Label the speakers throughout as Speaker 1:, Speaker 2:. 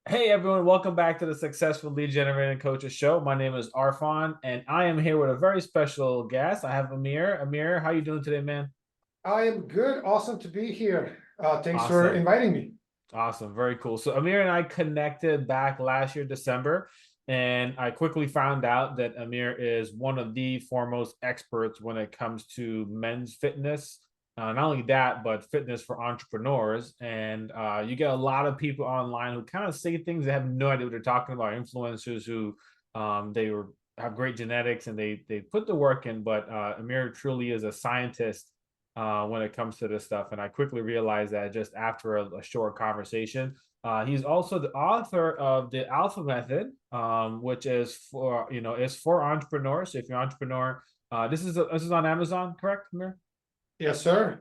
Speaker 1: Hey everyone, welcome back to the Successful Lead Generating Coaches Show. My name is Arfan, and I am here with a very special guest. I have Amir. Amir, how you doing today, man?
Speaker 2: I am good. Awesome to be here. Thanks for
Speaker 1: Awesome.
Speaker 2: inviting me.
Speaker 1: Awesome. Very cool. So Amir and I connected back last year, December, and I quickly found out that Amir is one of the foremost experts when it comes to men's fitness. Not only that, but fitness for entrepreneurs. And you get a lot of people online who kind of say things they have no idea what they're talking about. Influencers who they were have great genetics and they put the work in, but Amir truly is a scientist when it comes to this stuff. And I quickly realized that just after a short conversation. He's also the author of the Alpha Method, which is for entrepreneurs. So if you're an entrepreneur, this is on Amazon, correct, Amir?
Speaker 2: Yes, sir.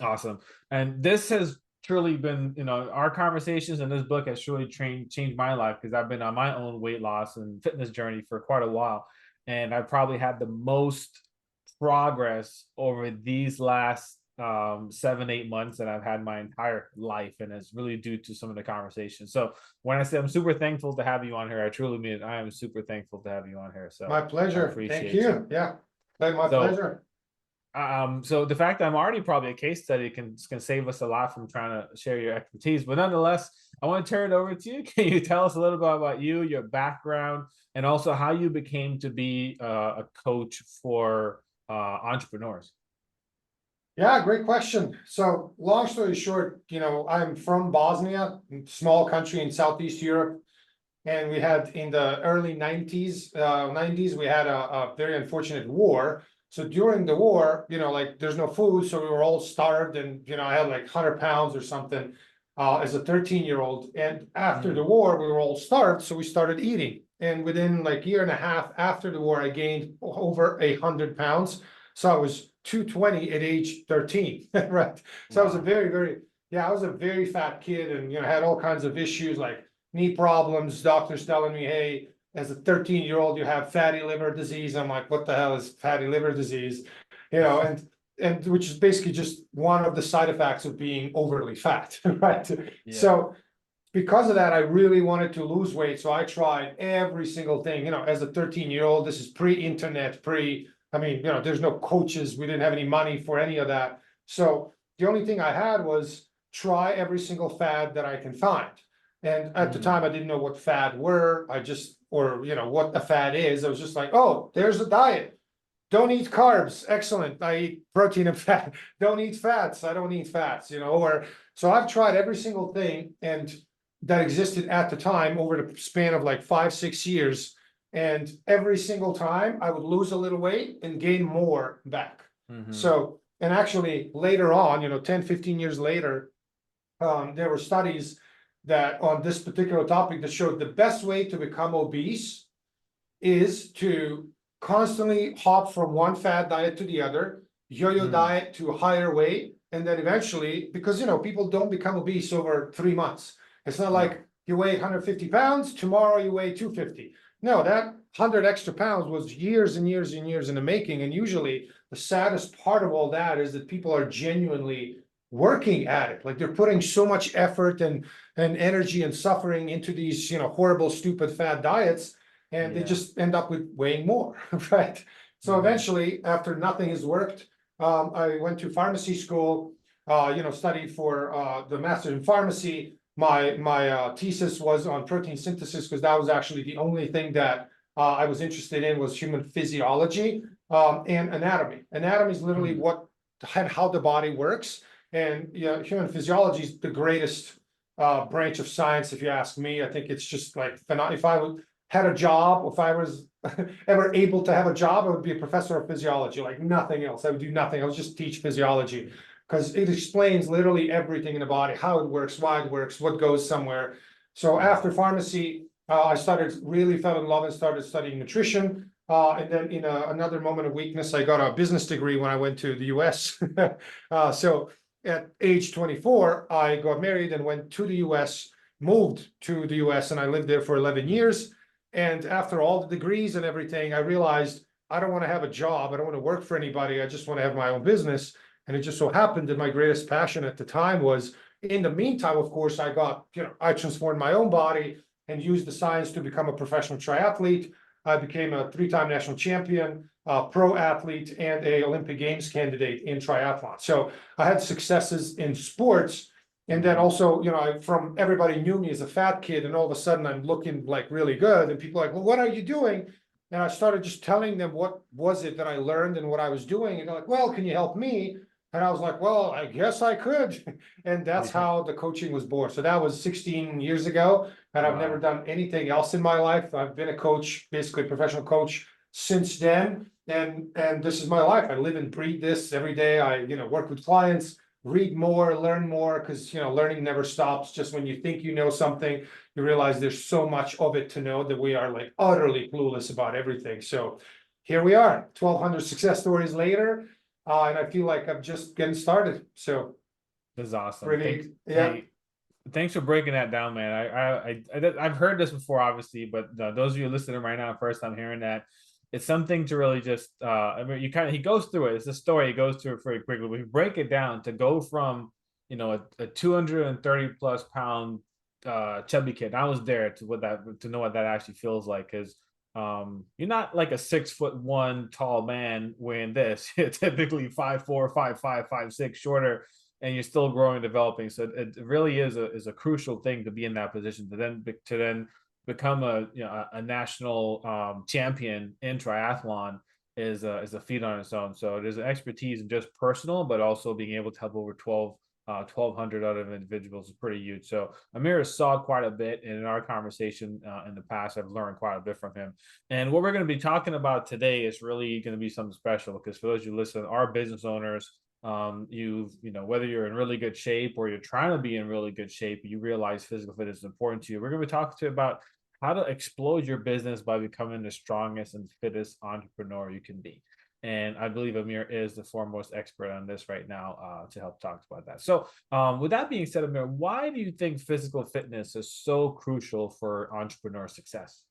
Speaker 1: Awesome. And this has truly been, our conversations in this book has truly changed my life because I've been on my own weight loss and fitness journey for quite a while. And I probably had the most progress over these last 7, 8 months that I've had my entire life. And it's really due to some of the conversations. So when I say I'm super thankful to have you on here, I truly mean it. I am super thankful to have you on here. So
Speaker 2: My
Speaker 1: I
Speaker 2: pleasure. Thank
Speaker 1: appreciate you.
Speaker 2: you. Yeah, my
Speaker 1: So
Speaker 2: pleasure.
Speaker 1: so the fact that I'm already probably a case study can save us a lot from trying to share your expertise. But nonetheless, I want to turn it over to you. Can you tell us a little bit about you, your background, and also how you became to be a coach for entrepreneurs?
Speaker 2: Yeah, great question. So, long story short, I'm from Bosnia, small country in Southeast Europe, and we had in the early 90s, we had a very unfortunate war. So during the war, like there's no food, so we were all starved, and I had like 100 pounds or something as a 13-year-old. And after the
Speaker 1: Mm,
Speaker 2: war, we were all starved, so we started eating. And within like year and a half after the war, I gained over 100 pounds. So I was 220 at age 13, right? So I was a
Speaker 1: wow.
Speaker 2: very, very, yeah, I was a very fat kid, and had all kinds of issues like knee problems, doctors telling me, hey, as a 13-year-old, you have fatty liver disease. I'm like, what the hell is fatty liver disease? And which is basically just one of the side effects of being overly fat, right?
Speaker 1: Yeah.
Speaker 2: So because of that, I really wanted to lose weight. So I tried every single thing, as a 13-year-old. This is pre-internet, I mean, there's no coaches. We didn't have any money for any of that. So the only thing I had was try every single fad that I can find. And at the time, I
Speaker 1: Mm,
Speaker 2: didn't know what fad were. Or what a fad is. I was just like, oh, there's a diet. Don't eat carbs. Excellent. I eat protein and fat. Don't eat fats. I don't eat fats, or so I've tried every single thing and that existed at the time over the span of like 5, 6 years. And every single time I would lose a little weight and gain more back.
Speaker 1: mm-hmm.
Speaker 2: So, and actually later on, 10, 15 years later, there were studies that on this particular topic that showed the best way to become obese is to constantly hop from one fad diet to the other, yo-yo
Speaker 1: Mm,
Speaker 2: diet to a higher weight, and then eventually, because people don't become obese over 3 months. It's not
Speaker 1: no.
Speaker 2: like you weigh 150 pounds, tomorrow you weigh 250. No, that 100 extra pounds was years and years and years in the making. And usually the saddest part of all that is that people are genuinely working at it. Like they're putting so much effort and energy and suffering into these, horrible, stupid fad diets, and they
Speaker 1: Yeah.
Speaker 2: just end up with weighing more, right? So
Speaker 1: Mm-hmm.
Speaker 2: eventually, after nothing has worked, I went to pharmacy school, studied for the master's in pharmacy. My thesis was on protein synthesis because that was actually the only thing that I was interested in was human physiology and anatomy. Anatomy is literally
Speaker 1: Mm,
Speaker 2: what how the body works, and human physiology is the greatest branch of science, if you ask me. I think it's just like if I had a job, if I was ever able to have a job, I would be a professor of physiology, like nothing else. I would do nothing. I would just teach physiology because it explains literally everything in the body, how it works, why it works, what goes somewhere. So
Speaker 1: yeah.
Speaker 2: after pharmacy, I really fell in love and started studying nutrition. And then in another moment of weakness, I got a business degree when I went to the US. So at age 24, I got married and went to the US, moved to the US, and I lived there for 11
Speaker 1: Mm,
Speaker 2: years. And after all the degrees and everything, I realized I don't want to have a job. I don't want to work for anybody. I just want to have my own business. And it just so happened that my greatest passion at the time was in the meantime, of course, I transformed my own body and used the science to become a professional triathlete. I became a 3-time national champion, pro athlete, and a Olympic Games candidate in triathlon. So I had successes in sports. And then also, from everybody knew me as a fat kid, and all of a sudden I'm looking like really good. And people are like, well, what are you doing? And I started just telling them what was it that I learned and what I was doing. And they're like, well, can you help me? And I was like, well, I guess I could. And that's how the coaching was born. So that was 16 years ago. And I've never done anything else in my life. I've been a coach, basically a professional coach since then. And this is my life. I live and breathe this every day. I, work with clients, read more, learn more, because, learning never stops. Just when you think you know something, you realize there's so much of it to know that we are like utterly clueless about everything. So here we are, 1,200 success stories later. And I feel like I'm just getting started. So
Speaker 1: That's awesome.
Speaker 2: really,
Speaker 1: Hey, thanks for breaking that down, man. I've heard this before, obviously, but those of you listening right now, first time hearing that, it's something to really just. I mean, he goes through it. It's a story. He goes through it very quickly. We break it down to go from a 230 plus pound chubby kid. I was there to know what that actually feels like, because you're not like a 6'1" tall man wearing this. You're typically 5'4", 5'5", 5'6", shorter, and you're still growing and developing. So it really is a crucial thing to be in that position to then become a national champion in triathlon is a feat on its own. So there's an expertise in just personal, but also being able to help over 1,200 other individuals is pretty huge. So Amir has saw quite a bit, and in our conversation in the past, I've learned quite a bit from him. And what we're going to be talking about today is really going to be something special, because for those who listen, our business owners, whether you're in really good shape or you're trying to be in really good shape, you realize physical fitness is important to you. We're going to be talking to you about how to explode your business by becoming the strongest and fittest entrepreneur you can be. And I believe Amir is the foremost expert on this right now to help talk about that. So with that being said, Amir, why do you think physical fitness is so crucial for entrepreneur success?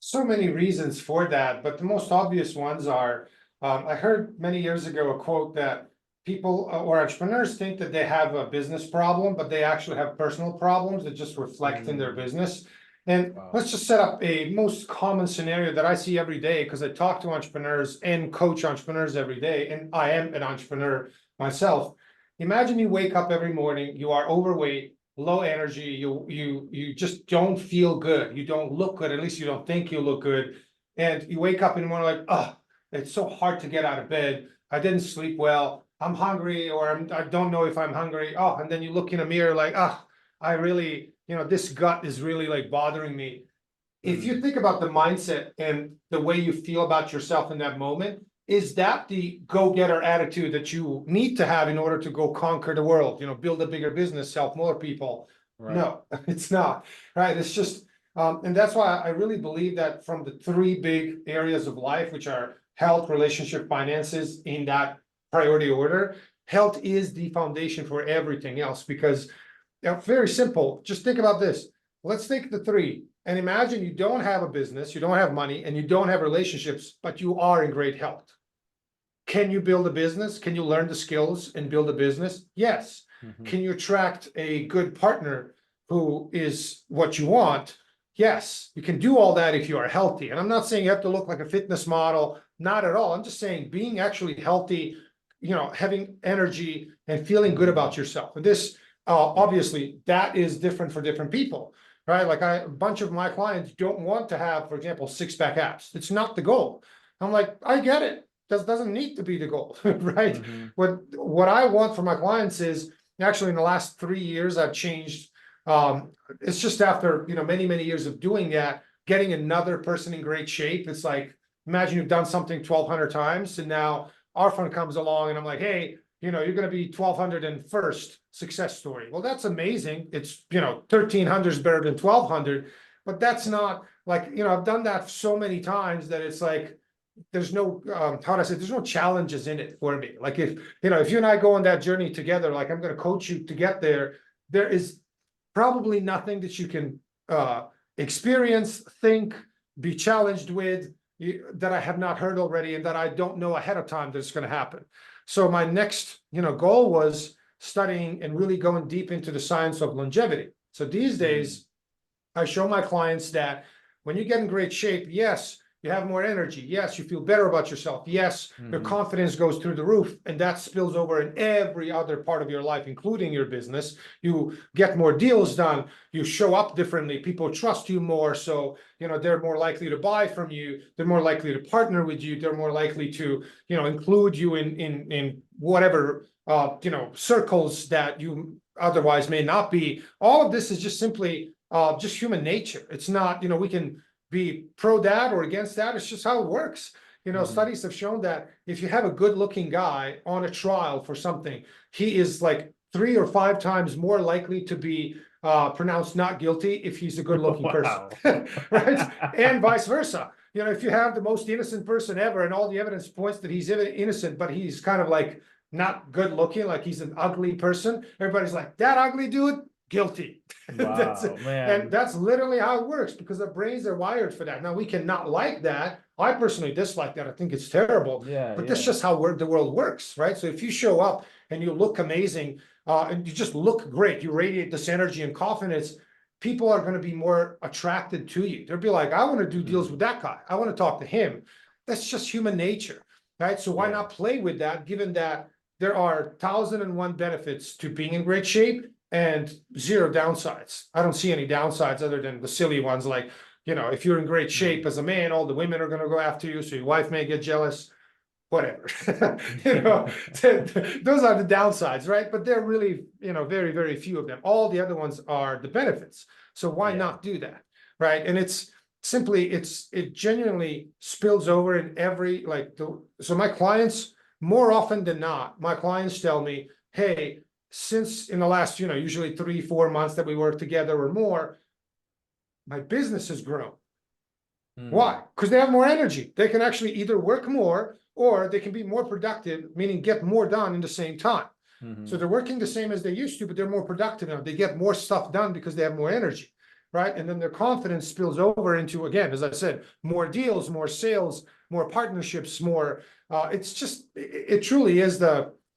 Speaker 2: so many reasons for that, but the most obvious ones are, I heard many years ago a quote that people or entrepreneurs think that they have a business problem, but they actually have personal problems that just reflect in their business. And let's just set up a most common scenario that I see every day, because I talk to entrepreneurs and coach entrepreneurs every day, and I am an entrepreneur myself. Imagine you wake up every morning, you are overweight, low energy, you just don't feel good, you don't look good, at least you don't think you look good, and you wake up in the morning like, oh, it's so hard to get out of bed, I didn't sleep well, I'm hungry, or I don't know if I'm hungry. Oh, and then you look in a mirror like, ah, I really, this gut is really like bothering me. If you think about the mindset and the way you feel about yourself in that moment, is that the go-getter attitude that you need to have in order to go conquer the world, build a bigger business, help more people?
Speaker 1: Right.
Speaker 2: No, it's not, right? It's just, and that's why I really believe that from the 3 big areas of life, which are health, relationship, finances, in that priority order, health is the foundation for everything else. Because very simple, just think about this. Let's take the 3 and imagine you don't have a business, you don't have money, and you don't have relationships, but you are in great health. Can you build a business? Can you learn the skills and build a business? Yes. Can you attract a good partner who is what you want? Yes. You can do all that if you are healthy. And I'm not saying you have to look like a fitness model, not at all. I'm just saying being actually healthy, having energy and feeling good about yourself. And this, obviously, that is different for different people, right? Like a bunch of my clients don't want to have, for example, 6-pack abs. It's not the goal. I'm like, I get it. That doesn't need to be the goal, right? What I want for my clients is, actually in the last 3 years, I've changed. It's just after, many years of doing that, getting another person in great shape. It's like, imagine you've done something 1,200 times, and now our friend comes along and I'm like, hey, you're going to be 1,201st success story. Well, that's amazing. It's, 1,300 is better than 1,200, but that's not like, I've done that so many times that it's like, there's no, how do I say, there's no challenges in it for me. Like if you and I go on that journey together, like I'm going to coach you to get there, there is probably nothing that you can experience, think, be challenged with, that I have not heard already, and that I don't know ahead of time that's going to happen. So my next, goal was studying and really going deep into the science of longevity. So these days, I show my clients that when you get in great shape, yes, you have more energy. Yes, you feel better about yourself. Yes, your confidence goes through the roof, and that spills over in every other part of your life, including your business. You get more deals done. You show up differently. People trust you more. So, they're more likely to buy from you. They're more likely to partner with you. They're more likely to, include you in whatever, circles that you otherwise may not be. All of this is just simply just human nature. It's not, we can be pro that or against that. It's just how it works. Studies have shown that if you have a good looking guy on a trial for something, he is like 3 or 5 times more likely to be pronounced not guilty if he's a good looking person. Right? And vice versa. If you have the most innocent person ever and all the evidence points that he's innocent, but he's kind of like not good looking, like he's an ugly person, everybody's like, that ugly dude, guilty. That's
Speaker 1: Wow, man.
Speaker 2: And that's literally how it works, because our brains are wired for that. Now, we cannot like that. I personally dislike that. I think it's terrible. But that's just how the world works, right? So if you show up and you look amazing, and you just look great, you radiate this energy and confidence, people are going to be more attracted to you. They'll be like, I want to do deals with that guy. I want to talk to him. That's just human nature, right? So why not play with that, given that there are 1,001 benefits to being in great shape and 0 downsides. I don't see any downsides other than the silly ones, like, if you're in great shape as a man, all the women are going to go after you, so your wife may get jealous, whatever. Those are the downsides, right? But they're really, very, very few of them. All the other ones are the benefits. So why not do that, right? And it's simply, it genuinely spills over in every, so my clients, more often than not, my clients tell me, hey, since in the last, usually 3-4 months that we work together or more, my business has grown. Why? Because they have more energy. They can actually either work more or they can be more productive, meaning get more done in the same time. So they're working the same as they used to, but they're more productive now. They get more stuff done because they have more energy, right? And then their confidence spills over into, again, as I said, more deals, more sales, more partnerships, more. It's just, it truly is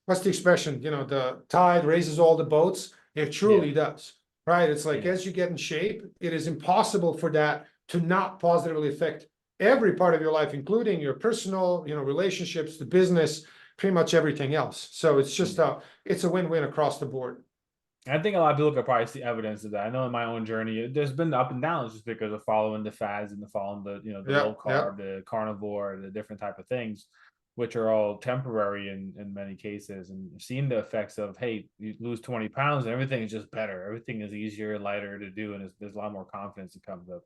Speaker 2: what's the expression? The tide raises all the boats. It truly does, right? It's like, as you get in shape, it is impossible for that to not positively affect every part of your life, including your personal, relationships, the business, pretty much everything else. So it's just it's a win-win across the board.
Speaker 1: I think a lot of people could probably see evidence of that. I know in my own journey, there's been up and downs just because of following the fads and following the low carb, the carnivore, the different type of things, which are all temporary in many cases, and seeing the effects of, hey, you lose 20 pounds and everything is just better. Everything is easier, lighter to do, and there's a lot more confidence that comes up.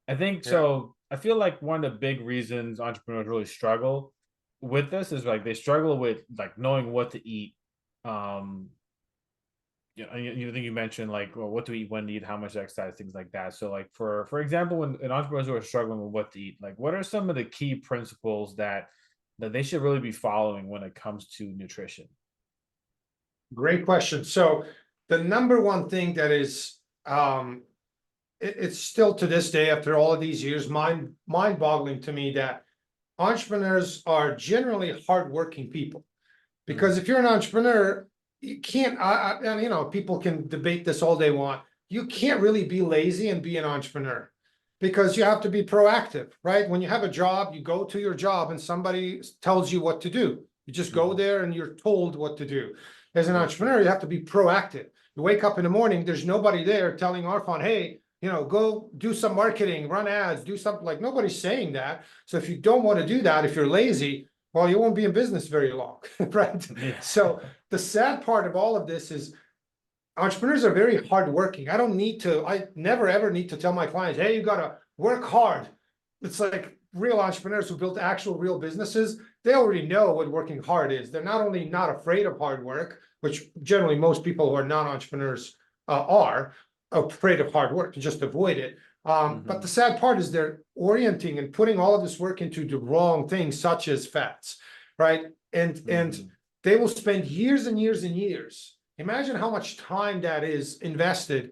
Speaker 1: I think so. I feel like one of the big reasons entrepreneurs really struggle with this is like they struggle with like knowing what to eat. You think you mentioned like, well, what to eat, when to eat, how much exercise, things like that. So like for example, when an entrepreneurs who are struggling with what to eat, like what are some of the key principles that they should really be following when it comes to nutrition?
Speaker 2: Great question. So the number one thing that is it's still to this day, after all of these years, mind-boggling to me that entrepreneurs are generally hardworking people. Because if you're an entrepreneur, you can't, and people can debate this all they want. You can't really be lazy and be an entrepreneur, because you have to be proactive, right? When you have a job, you go to your job and somebody tells you what to do. You just go there and you're told what to do. As an entrepreneur, you have to be proactive. You wake up in the morning, there's nobody there telling Arfan, hey, go do some marketing, run ads, do something. Like, nobody's saying that. So if you don't want to do that, if you're lazy, well, you won't be in business very long, right? So the sad part of all of this is entrepreneurs are very hardworking. I never ever need to tell my clients, hey, you got to work hard. It's like real entrepreneurs who built actual real businesses, they already know what working hard is. They're not only not afraid of hard work, which generally most people who are non-entrepreneurs are afraid of hard work to just avoid it. But the sad part is they're orienting and putting all of this work into the wrong things, such as fats, right? And they will spend years and years and years. Imagine how much time that is invested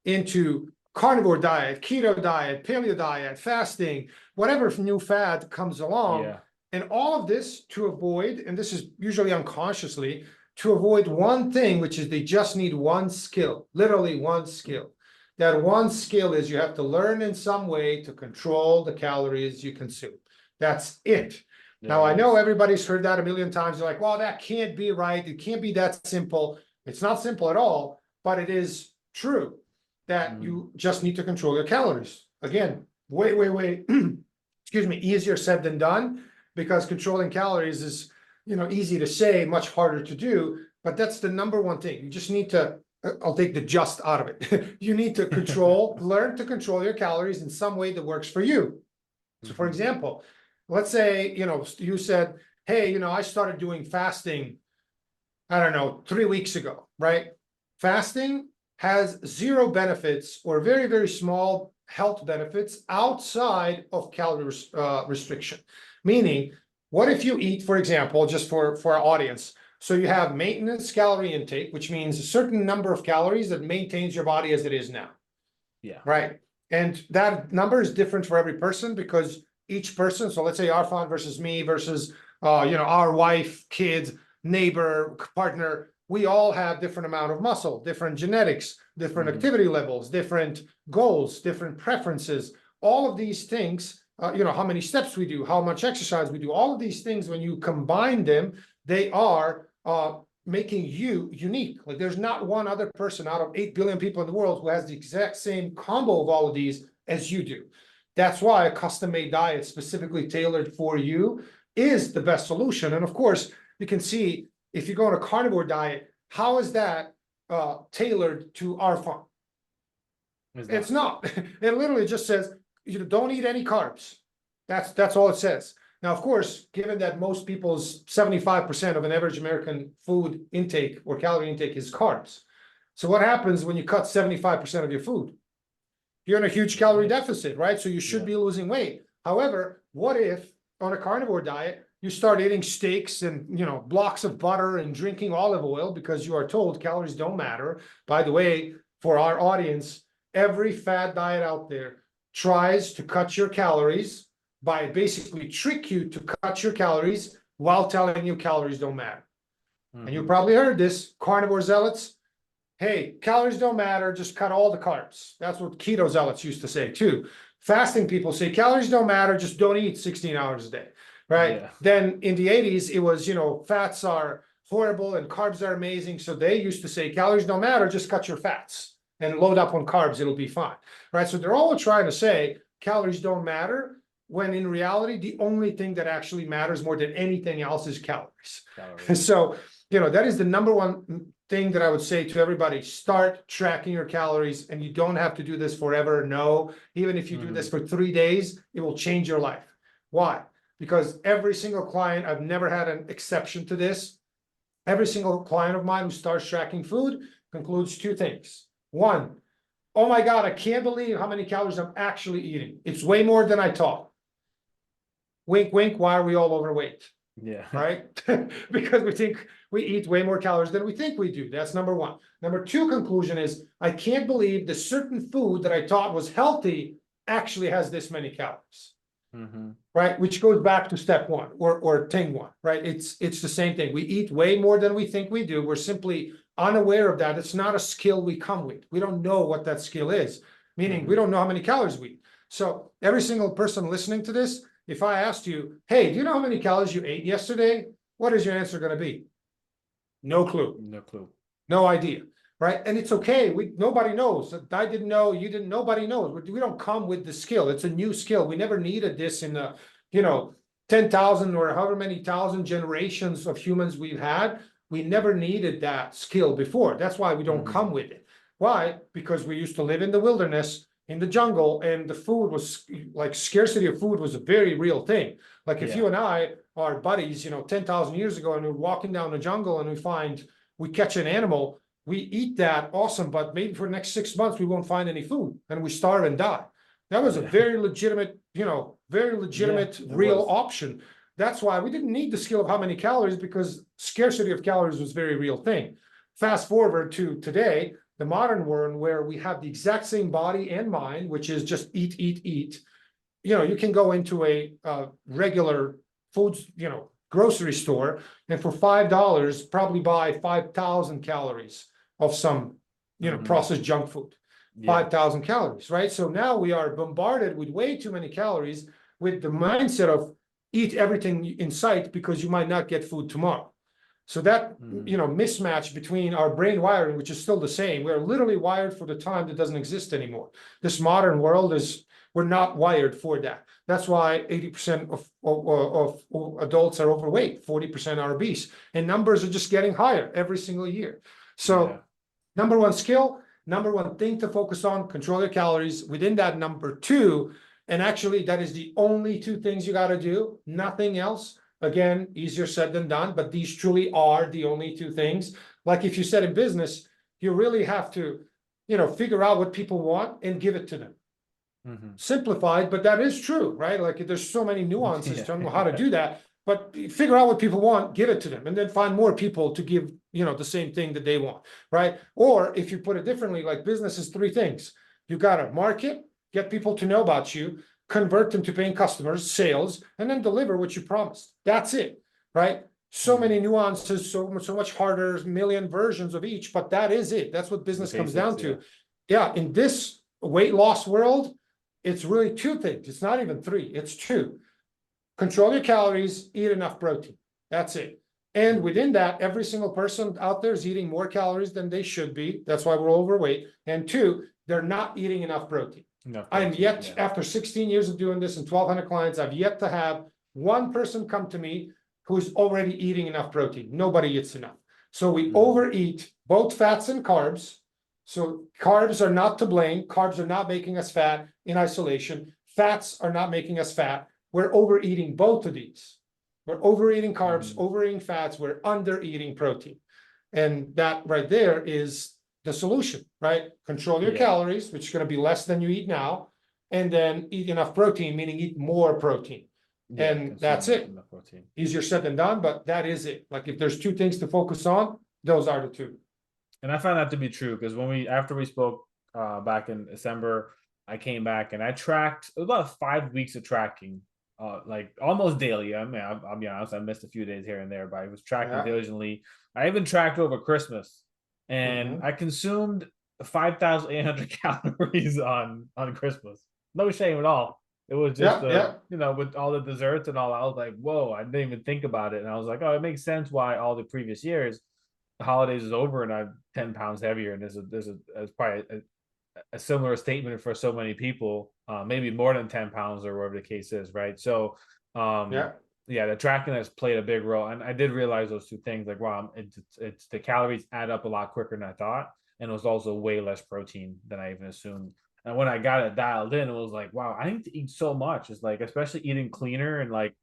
Speaker 2: into carnivore diet, keto diet, paleo diet, fasting, whatever new fad comes along. And all of this to avoid, and this is usually unconsciously, to avoid one thing, which is they just need one skill, literally one skill. That one skill is you have to learn in some way to control the calories you consume. That's it. Now, I know everybody's heard that a million times. They're like, well, that can't be right. It can't be that simple. It's not simple at all, but it is true that you just need to control your calories. Again, way, excuse me, easier said than done, because controlling calories is, easy to say, much harder to do, but that's the number one thing. You just need to, I'll take the just out of it. You need to learn to control your calories in some way that works for you. So for example, let's say, you said, hey, I started doing fasting, I don't know, 3 weeks ago, right? Fasting has zero benefits or very, very small health benefits outside of calorie restriction. Meaning, what if you eat, for example, just for our audience, so you have maintenance calorie intake, which means a certain number of calories that maintains your body as it is now.
Speaker 1: Yeah.
Speaker 2: Right. And that number is different for every person, because each person, so let's say Arfan versus me versus, our wife, kids, neighbor, partner, we all have different amount of muscle, different genetics, different activity levels, different goals, different preferences. All of these things, how many steps we do, how much exercise we do, all of these things, when you combine them, they are making you unique. Like there's not one other person out of 8 billion people in the world who has the exact same combo of all of these as you do. That's why a custom-made diet specifically tailored for you is the best solution. And of course, you can see if you go on a carnivore diet, how is that tailored to our farm? It's not. It literally just says, don't eat any carbs. That's all it says. Now, of course, given that most people's 75% of an average American food intake or calorie intake is carbs. So what happens when you cut 75% of your food? You're in a huge calorie deficit, right? So you should be losing weight. However, what if on a carnivore diet, you start eating steaks and, blocks of butter and drinking olive oil because you are told calories don't matter? By the way, for our audience, every fad diet out there tries to cut your calories by basically trick you to cut your calories while telling you calories don't matter. And you probably heard this, carnivore zealots. Hey, calories don't matter, just cut all the carbs. That's what keto zealots used to say too. Fasting people say calories don't matter, just don't eat 16 hours a day, right? Yeah. Then in the 80s, it was, fats are horrible and carbs are amazing. So they used to say calories don't matter, just cut your fats and load up on carbs, it'll be fine, right? So they're all trying to say calories don't matter, when in reality, the only thing that actually matters more than anything else is calories. So, that is the number one thing that I would say to everybody: start tracking your calories. And you don't have to do this forever. No, even if you do this for 3 days, it will change your life. Why? Because every single client, I've never had an exception to this. Every single client of mine who starts tracking food concludes 2 things. 1, oh my God, I can't believe how many calories I'm actually eating. It's way more than I thought. Wink, wink, why are we all overweight? Yeah. Right? Because we think we eat way more calories than we think we do. That's number 1. Number 2 conclusion is, I can't believe the certain food that I thought was healthy actually has this many calories. Right? Which goes back to step 1 or thing 1, right? It's the same thing. We eat way more than we think we do. We're simply unaware of that. It's not a skill we come with. We don't know what that skill is, meaning we don't know how many calories we eat. So every single person listening to this, if I asked you, hey, do you know how many calories you ate yesterday? What is your answer going to be? No clue. No clue. No idea. Right? And it's okay. Nobody knows. I didn't know. You didn't. Nobody knows. We don't come with the skill. It's a new skill. We never needed this in the, 10,000 or however many thousand generations of humans we've had. We never needed that skill before. That's why we don't come with it. Why? Because we used to live in the wilderness, in the jungle, and the food was like, scarcity of food was a very real thing. Like if you and I are buddies, 10,000 years ago, and we're walking down the jungle and we catch an animal, we eat that, awesome, but maybe for the next 6 months, we won't find any food and we starve and die. That was a very legitimate, real option. That's why we didn't need the skill of how many calories, because scarcity of calories was a very real thing. Fast forward to today, the modern world, where we have the exact same body and mind, which is just eat. You can go into a regular foods, grocery store, and for $5, probably buy 5,000 calories of some, processed junk food.
Speaker 1: Yeah.
Speaker 2: 5,000 calories, right? So now we are bombarded with way too many calories with the mindset of eat everything in sight because you might not get food tomorrow. So that, mismatch between our brain wiring, which is still the same, we're literally wired for the time that doesn't exist anymore. This modern world we're not wired for that. That's why 80% of adults are overweight, 40% are obese, and numbers are just getting higher every single year. So number one skill, number one thing to focus on, control your calories. Within that, number two, and actually that is the only two things you got to do, nothing else. Again, easier said than done, but these truly are the only two things. Like if you said in business, you really have to, figure out what people want and give it to them. Simplified, but that is true, right? Like there's so many nuances to know how to do that, but figure out what people want, give it to them, and then find more people to give, the same thing that they want, right? Or if you put it differently, like business is three things. You got to market, get people to know about you, convert them to paying customers, sales, and then deliver what you promised. That's it, right? So many nuances, so much harder, million versions of each, but that is it. That's what business comes down to. Yeah, in this weight loss world, it's really two things. It's not even three, it's two. Control your calories, eat enough protein. That's it. And within that, every single person out there is eating more calories than they should be. That's why we're overweight. And two, they're not eating enough protein. I am yet, after 16 years of doing this and 1,200 clients, I've yet to have one person come to me who's already eating enough protein. Nobody eats enough. So we overeat both fats and carbs. So carbs are not to blame. Carbs are not making us fat in isolation. Fats are not making us fat. We're overeating both of these. We're overeating carbs, overeating fats. We're under eating protein. And that right there is the solution, right? Control your calories, which is going to be less than you eat now, and then eat enough protein, meaning eat more protein. And that's it. Easier said than done, but that is it. Like if there's two things to focus on, those are the two.
Speaker 1: And I found that to be true because after we spoke back in December, I came back and I tracked. It was about 5 weeks of tracking, like almost daily. I mean, I'll be honest, I missed a few days here and there, but I was tracking diligently. I even tracked over Christmas, and I consumed 5,800 calories on Christmas. No shame at all. It was just, with all the desserts and all, I was like, whoa, I didn't even think about it. And I was like, oh, it makes sense why all the previous years, the holidays is over and I'm 10 pounds heavier. And there's probably a similar statement for so many people, maybe more than 10 pounds or whatever the case is, right? So, the tracking has played a big role. And I did realize those two things, like, wow, it's the calories add up a lot quicker than I thought. And it was also way less protein than I even assumed. And when I got it dialed in, it was like, wow, I need to eat so much. It's like, especially eating cleaner and like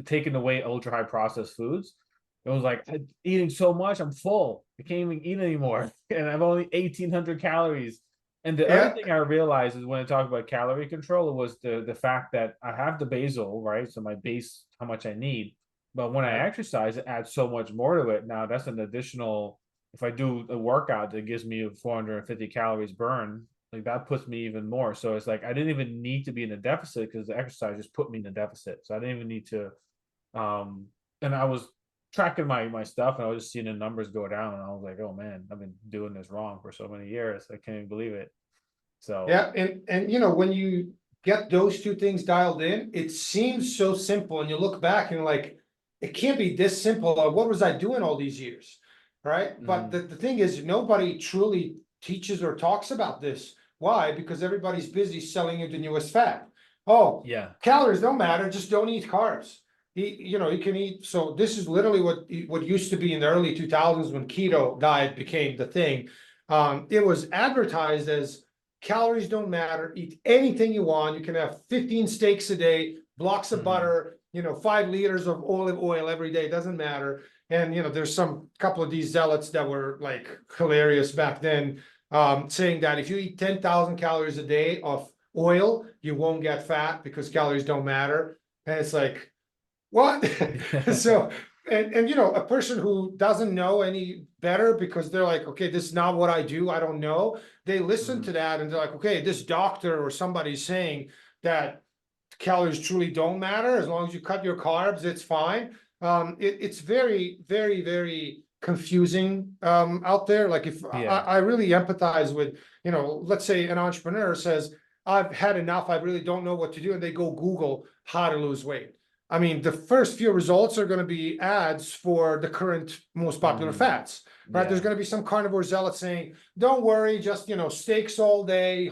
Speaker 1: taking away ultra high processed foods. It was like eating so much, I'm full. I can't even eat anymore. And I'm only 1,800 calories. And the other thing I realized is when I talk about calorie control, it was the fact that I have the basal, right? So my base, how much I need. But when I exercise, it adds so much more to it. Now that's an additional, if I do a workout that gives me 450 calories burn, like that puts me even more. So it's like I didn't even need to be in a deficit because the exercise just put me in a deficit. So I didn't even need to and I was tracking my stuff and I was just seeing the numbers go down and I was like, oh man, I've been doing this wrong for so many years. I can't even believe it. So
Speaker 2: and when you get those two things dialed in, it seems so simple. And you look back and like, it can't be this simple. What was I doing all these years? Right. But the thing is, nobody truly teaches or talks about this. Why? Because everybody's busy selling you the newest fad. Oh, calories don't matter. Just don't eat carbs. You can eat. So this is literally what used to be in the early 2000s when keto diet became the thing. It was advertised as calories don't matter. Eat anything you want. You can have 15 steaks a day, blocks of butter, 5 liters of olive oil every day. It doesn't matter. And there's some couple of these zealots that were like hilarious back then, saying that if you eat 10,000 calories a day of oil, you won't get fat because calories don't matter. And it's like, what? So, and a person who doesn't know any better because they're like, okay, this is not what I do. I don't know. They listen to that and they're like, okay, this doctor or somebody's saying that calories truly don't matter. As long as you cut your carbs, it's fine. It's very, very, very confusing out there. Like if
Speaker 1: Yeah.
Speaker 2: I really empathize with, let's say an entrepreneur says, I've had enough, I really don't know what to do, and they go Google how to lose weight. I mean, the first few results are going to be ads for the current most popular fats, right? There's
Speaker 1: Yeah.
Speaker 2: going to be some carnivore zealot saying, don't worry, just, steaks all day,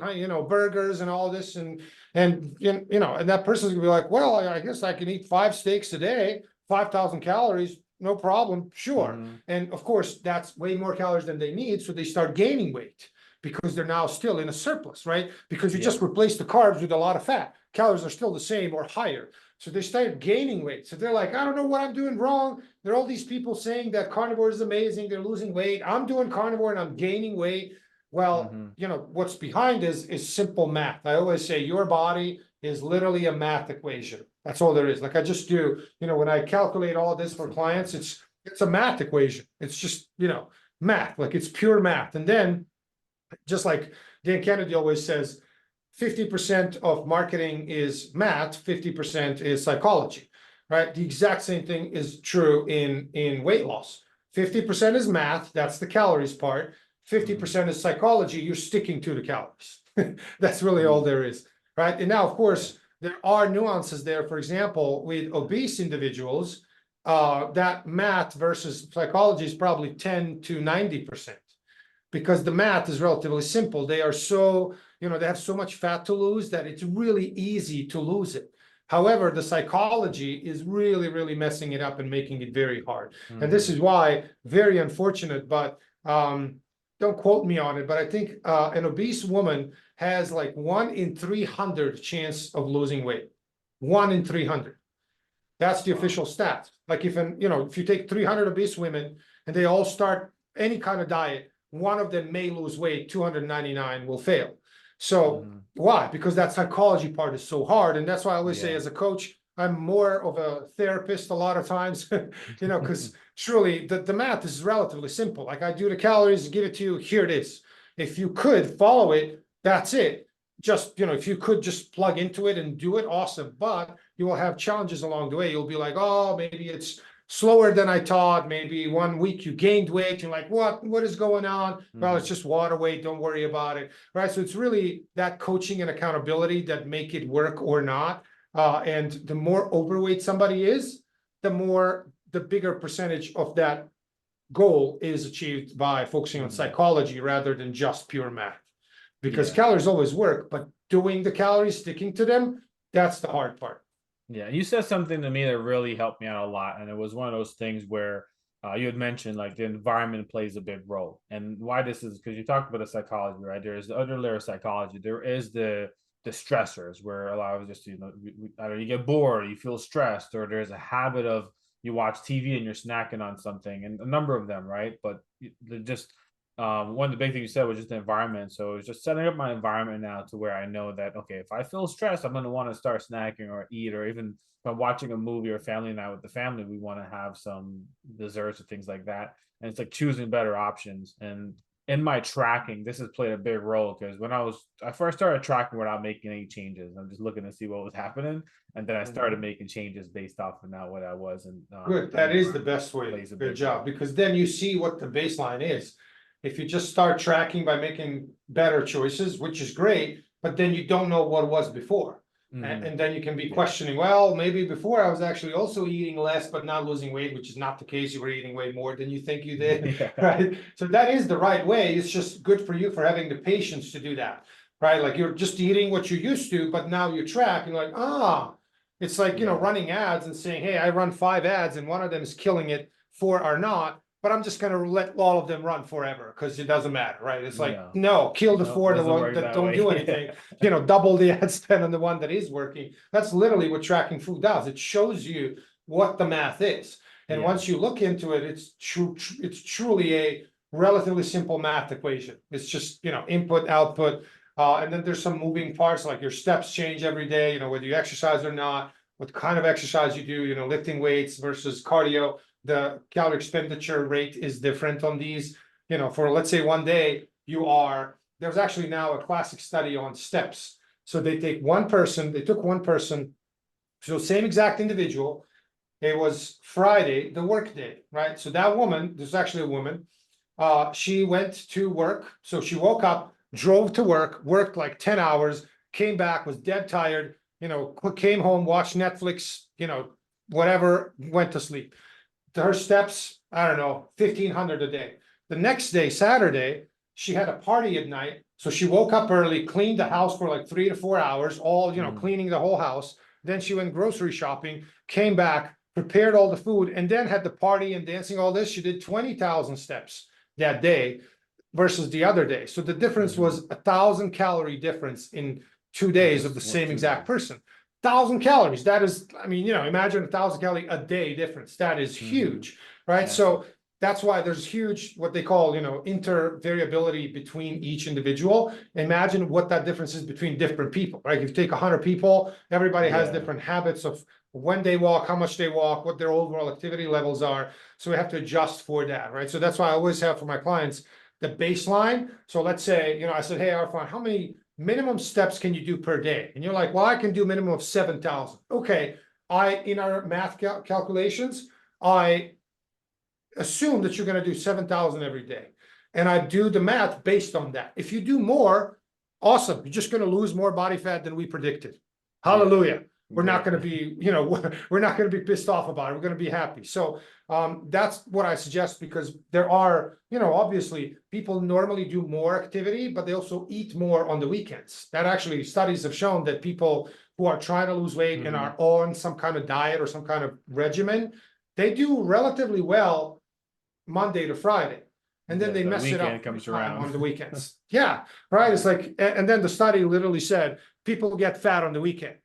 Speaker 2: burgers and all this. And that person's gonna be like, well, I guess I can eat 5 steaks a day, 5,000 calories, no problem, sure. And of course, that's way more calories than they need. So they start gaining weight because they're now still in a surplus, right? Because you
Speaker 1: Yeah.
Speaker 2: just replace the carbs with a lot of fat. Calories are still the same or higher. So they start gaining weight. So they're like, I don't know what I'm doing wrong. There are all these people saying that carnivore is amazing. They're losing weight. I'm doing carnivore and I'm gaining weight. Well, what's behind is simple math. I always say your body is literally a math equation. That's all there is. Like I just do, when I calculate all this for clients, it's a math equation. It's just, math, like it's pure math. And then just like Dan Kennedy always says, 50% of marketing is math, 50% is psychology, right? The exact same thing is true in weight loss. 50% is math, that's the calories part. 50% is psychology, you're sticking to the calories. That's really all there is, right? And now, of course, there are nuances there. For example, with obese individuals, that math versus psychology is probably 10 to 90%, because the math is relatively simple. They are so, they have so much fat to lose that it's really easy to lose it. However, the psychology is really, really messing it up and making it very hard. And this is why, very unfortunate, but don't quote me on it, but I think an obese woman has like 1 in 300 chance of losing weight. 1 in 300. That's the official stat. Like if you take 300 obese women and they all start any kind of diet, one of them may lose weight, 299 will fail. So why? Because that psychology part is so hard. And that's why I always say, as a coach, I'm more of a therapist a lot of times, because truly the math is relatively simple. Like I do the calories, give it to you, here it is. If you could follow it, that's it. Just, if you could just plug into it and do it, awesome. But you will have challenges along the way. You'll be like, oh, maybe it's slower than I thought. Maybe 1 week you gained weight. You're like, what is going on? Well, it's just water weight. Don't worry about it. Right. So it's really that coaching and accountability that make it work or not. And the more overweight somebody is, the bigger percentage of that goal is achieved by focusing on psychology rather than just pure math. Because calories always work, but doing the calories, sticking to them, that's the hard part.
Speaker 1: Yeah, you said something to me that really helped me out a lot, and it was one of those things where you had mentioned like the environment plays a big role, and why this is because you talked about the psychology, right? There's the other layer of psychology. There is the stressors where a lot of just I don't know, you get bored, you feel stressed, or there's a habit of you watch TV and you're snacking on something, and a number of them, right? But just one of the big things you said was just the environment. So it's just setting up my environment now to where I know that, okay, if I feel stressed, I'm going to want to start snacking or eat, or even if I'm watching a movie or family night with the family, we want to have some desserts or things like that. And it's like choosing better options. And in my tracking, this has played a big role because when I first started tracking without making any changes, I'm just looking to see what was happening. And then I started making changes based off of now what I was. And
Speaker 2: good. That is the best way. Good job. Because then you see what the baseline is. If you just start tracking by making better choices, which is great, but then you don't know what was before. And then you can be questioning, well, maybe before I was actually also eating less, but not losing weight, which is not the case. You were eating way more than you think you did, right? So that is the right way. It's just good for you for having the patience to do that, right? Like you're just eating what you used to, but now you track and like, it's like, running ads and saying, hey, I run 5 ads and one of them is killing it, 4 are not. But I'm just going to let all of them run forever because it doesn't matter, right? It's like, no, kill the 4, the one that don't do anything, double the ad spend on the one that is working. That's literally what tracking food does. It shows you what the math is. And once you look into it, it's truly a relatively simple math equation. It's just, input, output. And then there's some moving parts, like your steps change every day, whether you exercise or not, what kind of exercise you do, lifting weights versus cardio. The calorie expenditure rate is different on these, for let's say one day there's actually now a classic study on steps. So they took one person, so same exact individual. It was Friday, the work day, right? So that woman, this is actually a woman, she went to work. So she woke up, drove to work, worked like 10 hours, came back, was dead tired, came home, watched Netflix, whatever, went to sleep. Her steps, I don't know, 1,500 a day. The next day, Saturday, she had a party at night. So she woke up early, cleaned the house for like 3 to 4 hours, all, cleaning the whole house. Then she went grocery shopping, came back, prepared all the food, and then had the party and dancing, all this. She did 20,000 steps that day versus the other day. So the difference was 1,000-calorie difference in 2 days of the same exact person. 1,000 calories. That is, imagine 1,000-calorie a day difference. That is huge, right?
Speaker 1: Yeah.
Speaker 2: So that's why there's huge, what they call, inter variability between each individual. Imagine what that difference is between different people, right? If you take 100 people, everybody has different habits of when they walk, how much they walk, what their overall activity levels are. So we have to adjust for that, right? So that's why I always have for my clients the baseline. So let's say, I said, hey, Arfan, how many minimum steps can you do per day? And you're like, well, I can do a minimum of 7,000. Okay, in our math calculations, I assume that you're going to do 7,000 every day. And I do the math based on that. If you do more, awesome. You're just going to lose more body fat than we predicted. Hallelujah. We're not going to be, we're not going to be pissed off about it. We're going to be happy. So that's what I suggest, because there are, obviously people normally do more activity, but they also eat more on the weekends. That actually, studies have shown that people who are trying to lose weight and are on some kind of diet or some kind of regimen, they do relatively well Monday to Friday. And then they mess it up
Speaker 1: comes around
Speaker 2: on the weekends. Yeah, right. It's like, and then the study literally said people get fat on the weekend,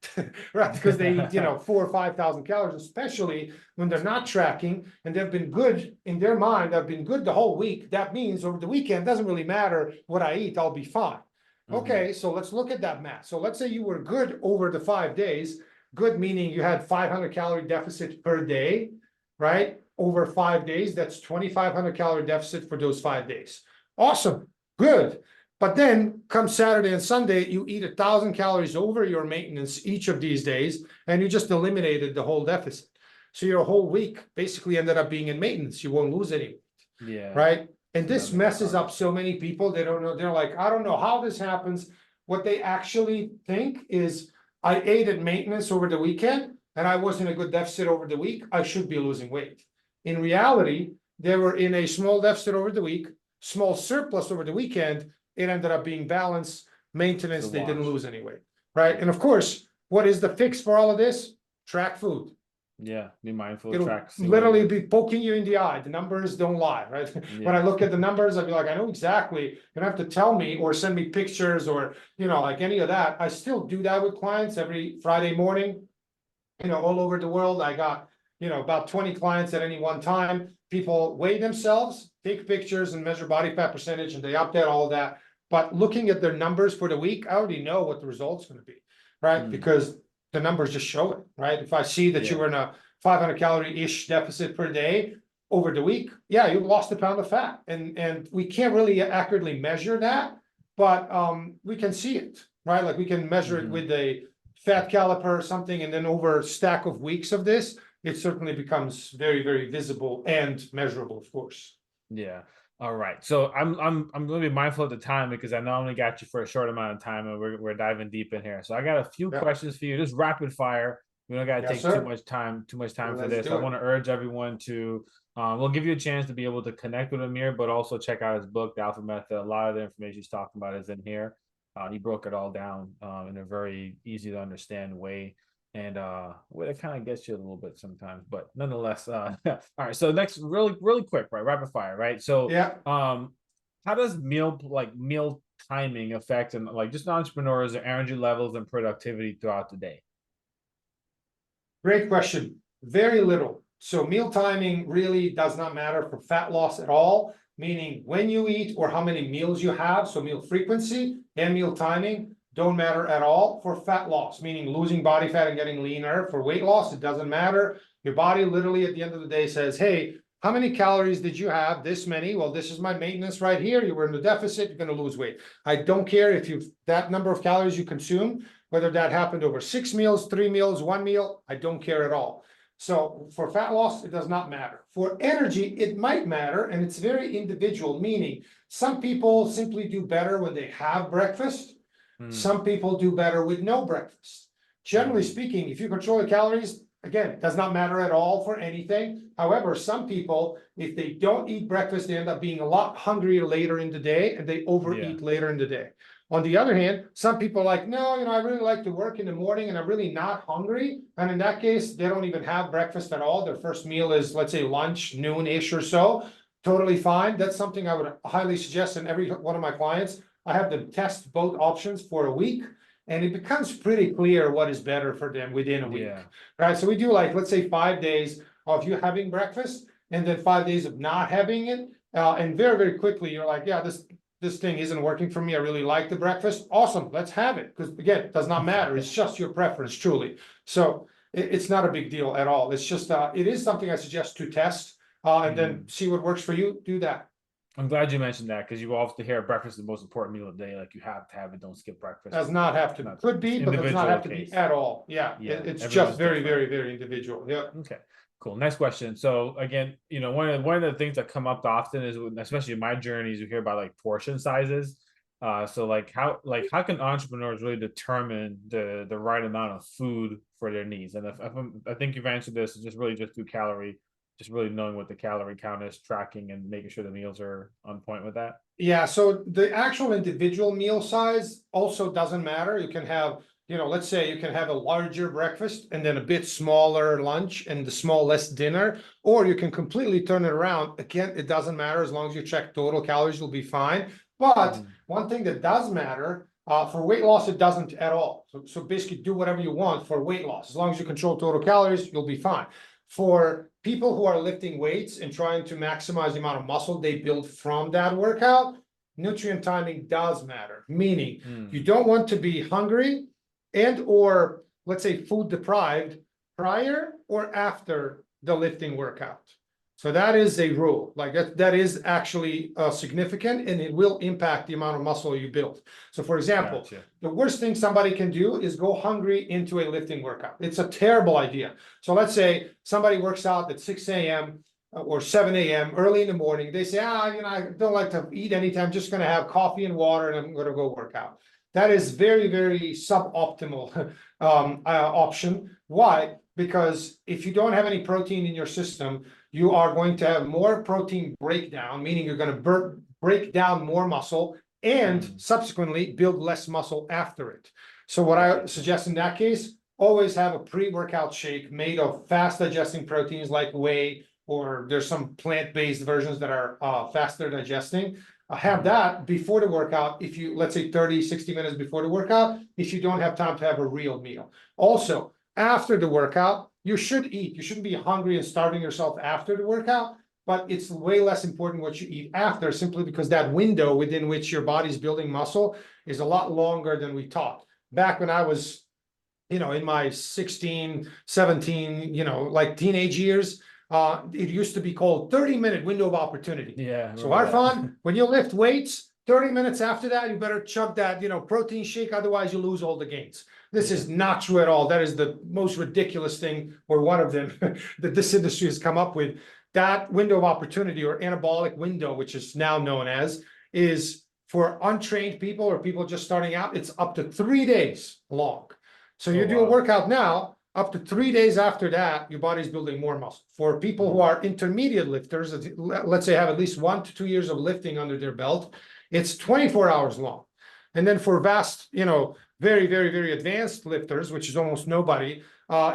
Speaker 2: right? Because they eat, 4,000 or 5,000 calories, especially when they're not tracking and they've been good in their mind. I've been good the whole week. That means over the weekend, doesn't really matter what I eat. I'll be fine. Okay, so let's look at that math. So let's say you were good over the 5 days. Good meaning you had 500-calorie deficit per day, right? Over 5 days, that's 2,500-calorie deficit for those 5 days. Awesome, good. But then come Saturday and Sunday, you eat 1,000 calories over your maintenance each of these days, and you just eliminated the whole deficit. So your whole week basically ended up being in maintenance. You won't lose any weight, right? And this messes up so many people. They don't know. They're like, I don't know how this happens. What they actually think is, I ate at maintenance over the weekend, and I was in a good deficit over the week. I should be losing weight. In reality, they were in a small deficit over the week, small surplus over the weekend. It ended up being balanced, maintenance, they didn't lose any weight, right? And of course, what is the fix for all of this? Track food.
Speaker 1: Yeah, be mindful.
Speaker 2: It'll literally be poking you in the eye. The numbers don't lie, right? When I look at the numbers, I'd be like, I know exactly. You don't have to tell me or send me pictures or, like any of that. I still do that with clients every Friday morning, all over the world. I got, about 20 clients at any one time. People weigh themselves, take pictures and measure body fat percentage, and they update all of that. But looking at their numbers for the week, I already know what the result's going to be, right? Because the numbers just show it, right? If I see that you were in a 500-calorie-ish deficit per day over the week, yeah, you lost a pound of fat. And we can't really accurately measure that, but we can see it, right? Like we can measure it with a fat caliper or something, and then over a stack of weeks of this, it certainly becomes very, very visible and measurable, of course.
Speaker 1: Yeah. All right. So I'm going to be mindful of the time, because I know I only got you for a short amount of time, and we're diving deep in here. So I got a few questions for you, just rapid fire. We don't got to take too much time for this. I want to urge everyone to, we'll give you a chance to be able to connect with Amir, but also check out his book, The Alpha Method. A lot of the information he's talking about is in here. He broke it all down in a very easy to understand way. And well, it kind of gets you a little bit sometimes, but nonetheless, all right. So next, really quick, right? Rapid fire, right? So how does meal timing affect and just entrepreneurs, their energy levels and productivity throughout the day?
Speaker 2: Great question. Very little. So meal timing really does not matter for fat loss at all, meaning when you eat or how many meals you have. So meal frequency and meal timing don't matter at all for fat loss, meaning losing body fat and getting leaner. For weight loss, it doesn't matter. Your body literally at the end of the day says, hey, how many calories did you have? This many. Well, this is my maintenance right here. You were in the deficit, you're going to lose weight. I don't care if you that number of calories you consume, whether that happened over 6 meals, 3 meals, 1 meal, I don't care at all. So for fat loss, it does not matter. For energy, it might matter, and it's very individual, meaning some people simply do better when they have breakfast. Some people do better with no breakfast. Generally speaking, if you control your calories, again, it does not matter at all for anything. However, some people, if they don't eat breakfast, they end up being a lot hungrier later in the day, and they overeat later in the day. On the other hand, some people are like, no, I really like to work in the morning and I'm really not hungry. And in that case, they don't even have breakfast at all. Their first meal is, let's say, lunch, noon-ish or so. Totally fine. That's something I would highly suggest in every one of my clients. I have them test both options for a week, and it becomes pretty clear what is better for them within a week. Right? So we do, like, let's say 5 days of you having breakfast and then 5 days of not having it. And very, very quickly, you're like, yeah, this thing isn't working for me. I really like the breakfast. Awesome. Let's have it. Because again, it does not matter. It's just your preference, truly. So it's not a big deal at all. It's just, it is something I suggest to test and then see what works for you. Do that.
Speaker 1: I'm glad you mentioned that, because you often hear breakfast is the most important meal of the day. Like, you have to have it. Don't skip breakfast.
Speaker 2: Does not have to. Could be, but does not have to be at all. Yeah. It's just very, very, very individual. Yeah.
Speaker 1: Okay. Cool. Next question. So again, one of the things that come up often is, especially in my journeys, you hear about like portion sizes. So like how can entrepreneurs really determine the right amount of food for their needs? And I think you've answered this, just really just through calorie, just really knowing what the calorie count is, tracking, and making sure the meals are on point with that.
Speaker 2: Yeah. So the actual individual meal size also doesn't matter. You can have, let's say you can have a larger breakfast and then a bit smaller lunch and the smallest dinner, or you can completely turn it around. Again, it doesn't matter as long as you check total calories, you'll be fine. But one thing that does matter, for weight loss, it doesn't at all. So basically do whatever you want for weight loss. As long as you control total calories, you'll be fine. For people who are lifting weights and trying to maximize the amount of muscle they build from that workout, nutrient timing does matter. Meaning you don't want to be hungry and or, let's say, food deprived prior or after the lifting workout. So that is a rule. Like that is actually significant, and it will impact the amount of muscle you build. So for example, the worst thing somebody can do is go hungry into a lifting workout. It's a terrible idea. So let's say somebody works out at 6 a.m. or 7 a.m. early in the morning. They say, I don't like to eat anytime. I'm just going to have coffee and water and I'm going to go work out. That is very, very suboptimal option. Why? Because if you don't have any protein in your system, you are going to have more protein breakdown, meaning you're going to break down more muscle and subsequently build less muscle after it. So what I suggest in that case, always have a pre-workout shake made of fast digesting proteins like whey, or there's some plant-based versions that are faster digesting. Have that before the workout. If you, let's say 30, 60 minutes before the workout, if you don't have time to have a real meal. Also, after the workout, you should eat. You shouldn't be hungry and starving yourself after the workout, but it's way less important what you eat after, simply because that window within which your body's building muscle is a lot longer than we taught. Back when I was, in my 16, 17, like teenage years, it used to be called 30-minute window of opportunity.
Speaker 1: Yeah.
Speaker 2: So Arfan, when you lift weights, 30 minutes after that, you better chug that, protein shake, otherwise you lose all the gains. This is not true at all. That is the most ridiculous thing, or one of them, that this industry has come up with. That window of opportunity, or anabolic window, which is now known as, is for untrained people or people just starting out. It's up to 3 days long. So you do a workout now, up to 3 days after that, your body's building more muscle. For people who are intermediate lifters, let's say have at least 1 to 2 years of lifting under their belt, it's 24 hours long. And then for vast, very, very, very advanced lifters, which is almost nobody,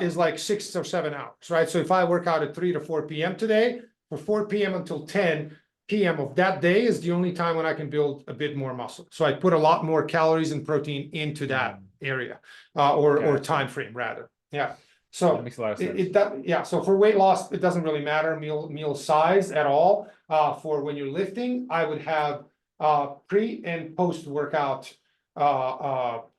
Speaker 2: is like 6 or 7 hours, right? So if I work out at 3 to 4 p.m. today, from 4 p.m. until 10 p.m. of that day is the only time when I can build a bit more muscle. So I put a lot more calories and protein into that area, or time frame rather. Yeah. So
Speaker 1: that makes a lot of sense.
Speaker 2: So for weight loss, it doesn't really matter meal size at all. For when you're lifting, I would have pre and post workout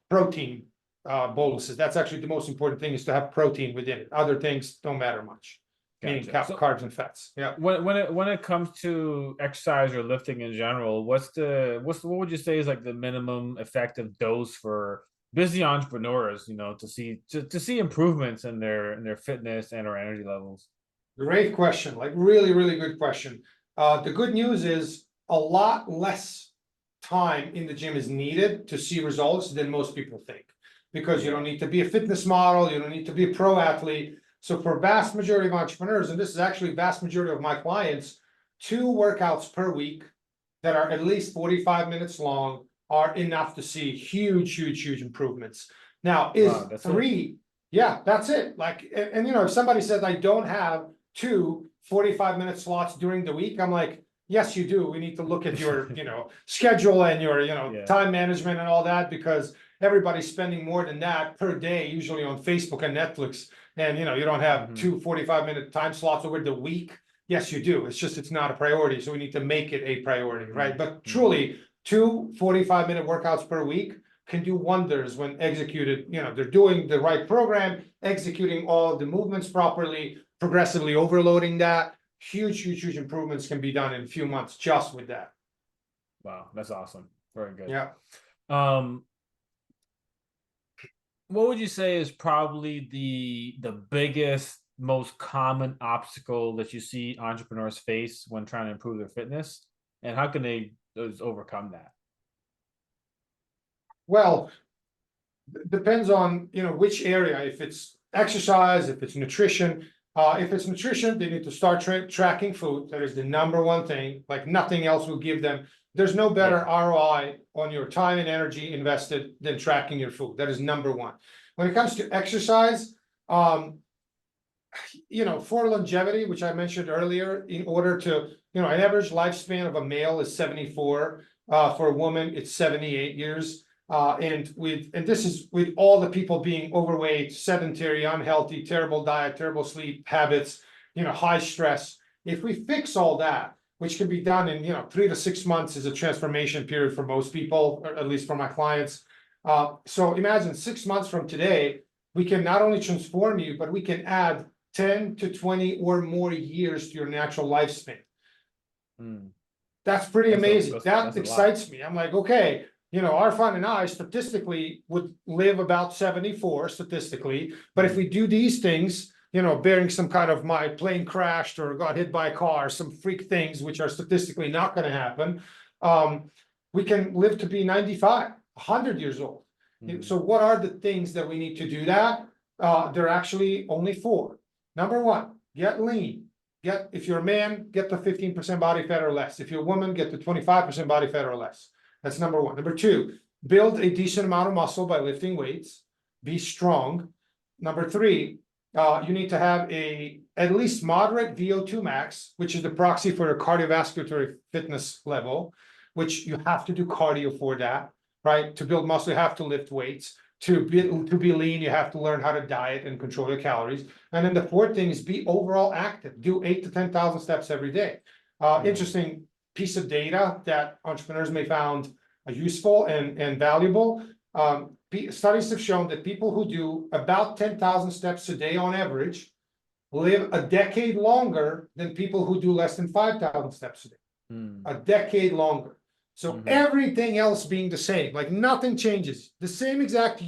Speaker 2: protein boluses. That's actually the most important thing, is to have protein within it. Other things don't matter much. meaning
Speaker 1: Gotcha. So
Speaker 2: carbs and fats. Yeah.
Speaker 1: when it comes to exercise or lifting in general, what would you say is like the minimum effective dose for busy entrepreneurs, to see improvements in their fitness and or energy levels?
Speaker 2: Great question. Like really, really good question. The good news is a lot less time in the gym is needed to see results than most people think. Because you
Speaker 1: Yeah.
Speaker 2: don't need to be a fitness model, you don't need to be a pro athlete. So for vast majority of entrepreneurs, and this is actually vast majority of my clients, 2 workouts per week that are at least 45 minutes long are enough to see huge, huge, huge improvements. Now,
Speaker 1: Wow,
Speaker 2: is
Speaker 1: that's it.
Speaker 2: three, yeah, that's it. Like, and if somebody says I don't have two 45-minute slots during the week, I'm like, yes, you do. We need to look at your, schedule and your,
Speaker 1: Yeah.
Speaker 2: time management and all that, because everybody's spending more than that per day, usually on Facebook and Netflix. And you don't have two 45-minute time slots over the week. Yes, you do. It's just, it's not a priority. So we need to make it a priority, right? But truly, 2 45-minute workouts per week can do wonders when executed. They're doing the right program, executing all the movements properly, progressively overloading that. Huge, huge, huge improvements can be done in a few months just with that.
Speaker 1: Wow, that's awesome. Very good.
Speaker 2: Yeah.
Speaker 1: Um, what would you say is probably the biggest, most common obstacle that you see entrepreneurs face when trying to improve their fitness, and how can they overcome that?
Speaker 2: Well, depends on which area. If it's exercise, if it's nutrition. If it's nutrition, they need to start tracking food. That is the number one thing. Like nothing else will give them. There's no better ROI on your time and energy invested than tracking your food. That is number one. When it comes to exercise, for longevity, which I mentioned earlier, in order to, an average lifespan of a male is 74. For a woman, it's 78 years. And this is with all the people being overweight, sedentary, unhealthy, terrible diet, terrible sleep habits, high stress. If we fix all that, which can be done in 3 to 6 months, is a transformation period for most people, or at least for my clients. So imagine 6 months from today, we can not only transform you, but we can add 10 to 20 or more years to your natural lifespan. That's pretty amazing. That excites me. I'm like, okay, Arfan and I statistically would live about 74 statistically. But if we do these things, bearing some kind of my plane crashed or got hit by a car, some freak things, which are statistically not going to happen, we can live to be 95, 100 years old. So what are the things that we need to do that? There are actually only 4. Number 1, get lean. If you're a man, get to 15% body fat or less. If you're a woman, get to 25% body fat or less. That's number 1. Number 2, build a decent amount of muscle by lifting weights. Be strong. Number 3, you need to have at least moderate VO2 max, which is the proxy for a cardiovascular fitness level, which you have to do cardio for that, right? To build muscle, you have to lift weights. To be lean, you have to learn how to diet and control your calories. And then the 4th thing is be overall active. Do 8 to 10,000 steps every day. Interesting piece of data that entrepreneurs may found useful and valuable. Studies have shown that people who do about 10,000 steps a day on average live a decade longer than people who do less than 5,000 steps a day. A decade longer. So everything else being the same, like nothing changes. The same exact